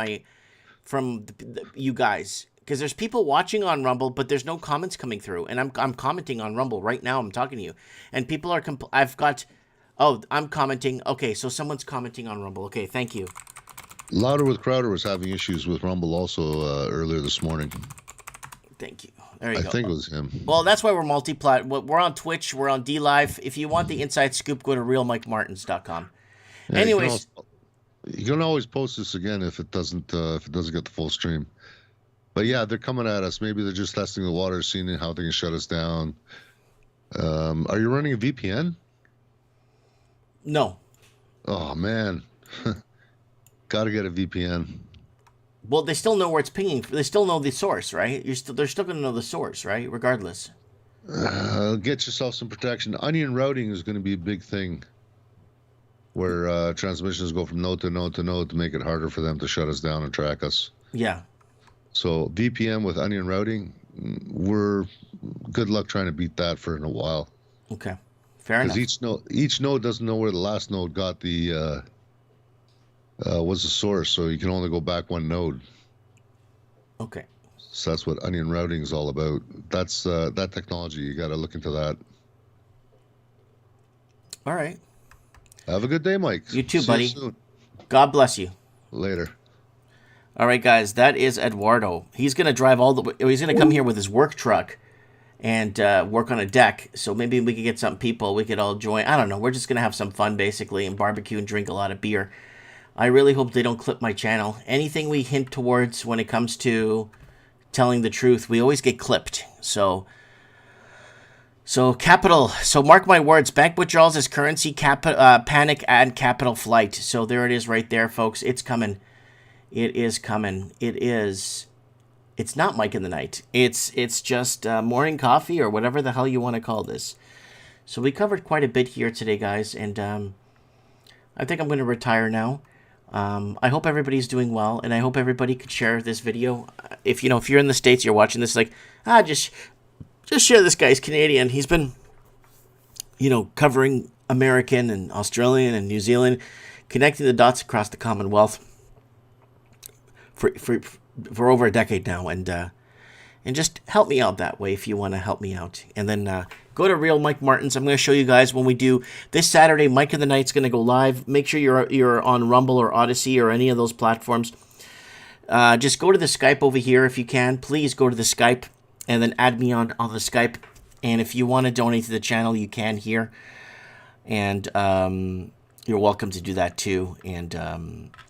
you guys. Because there's people watching on Rumble, but there's no comments coming through. And I'm commenting on Rumble right now. I'm talking to you. And people are... I'm commenting. Okay, so someone's commenting on Rumble. Okay, thank you. Louder with Crowder was having issues with Rumble also earlier this morning. Thank you. There you I go. think it was him. Well, that's why we're multi-plat. We're on Twitch. We're on DLive. If you want the inside scoop, go to realmikemartins.com. Yeah, Anyways, you can always post this again if it doesn't get the full stream. But yeah, they're coming at us. Maybe they're just testing the water, seeing how they can shut us down. Are you running a VPN? No. Oh man, got to get a VPN. Well, they still know where it's pinging. They still know the source, right? They're still going to know the source, right? Regardless. Get yourself some protection. Onion routing is going to be a big thing, where transmissions go from node to node to node to make it harder for them to shut us down and track us. Yeah. So VPN with onion routing, we're good luck trying to beat that for a while. Okay. Fair enough. Because each node doesn't know where the last node got the was the source, so you can only go back one node. Okay. So that's what onion routing is all about. That's that technology. You got to look into that. All right. Have a good day, Mike. You too, See buddy. You soon. God bless you. Later. All right, guys. That is Eduardo. He's gonna drive he's gonna come here with his work truck and work on a deck. So maybe we could get some people. We could all join. I don't know. We're just gonna have some fun, basically, and barbecue and drink a lot of beer. I really hope they don't clip my channel. Anything we hint towards when it comes to telling the truth, we always get clipped. So mark my words. Bank withdrawals is currency panic and capital flight. So there it is right there, folks. It's coming. It is coming. It's not Mike in the Night. It's just morning coffee or whatever the hell you want to call this. So we covered quite a bit here today, guys. And I think I'm going to retire now. I hope everybody's doing well, and I hope everybody could share this video. If you're in the States, you're watching this, just share this guy's Canadian. He's been, covering American and Australian and New Zealand, connecting the dots across the Commonwealth for over a decade now, and just help me out that way if you want to help me out. And then go to Real Mike Martins. I'm going to show you guys when we do this Saturday. Mike in the Night's going to go live. Make sure you're on Rumble or Odyssey or any of those platforms. Just go to the Skype over here if you can. Please go to the Skype and then add me on the Skype. And if you want to donate to the channel, you can here. And you're welcome to do that too. And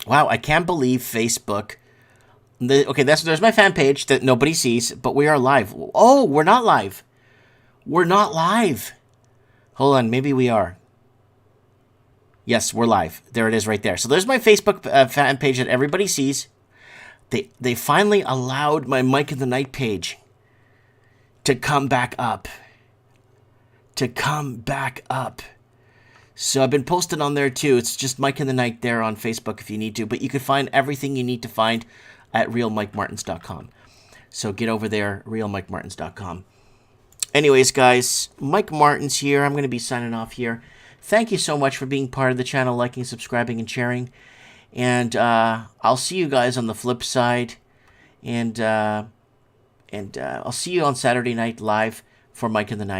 wow, I can't believe Facebook. There's my fan page that nobody sees, but we are live. Oh, we're not live. We're not live. Hold on, maybe we are. Yes, we're live. There it is right there. So there's my Facebook fan page that everybody sees. They finally allowed my Mike in the Night page to come back up. So I've been posting on there too. It's just Mike in the Night there on Facebook if you need to. But you can find everything you need to find at realmikemartins.com. So get over there, realmikemartins.com. Anyways, guys, Mike Martins here. I'm going to be signing off here. Thank you so much for being part of the channel, liking, subscribing, and sharing. And I'll see you guys on the flip side. And I'll see you on Saturday night live for Mike in the Night.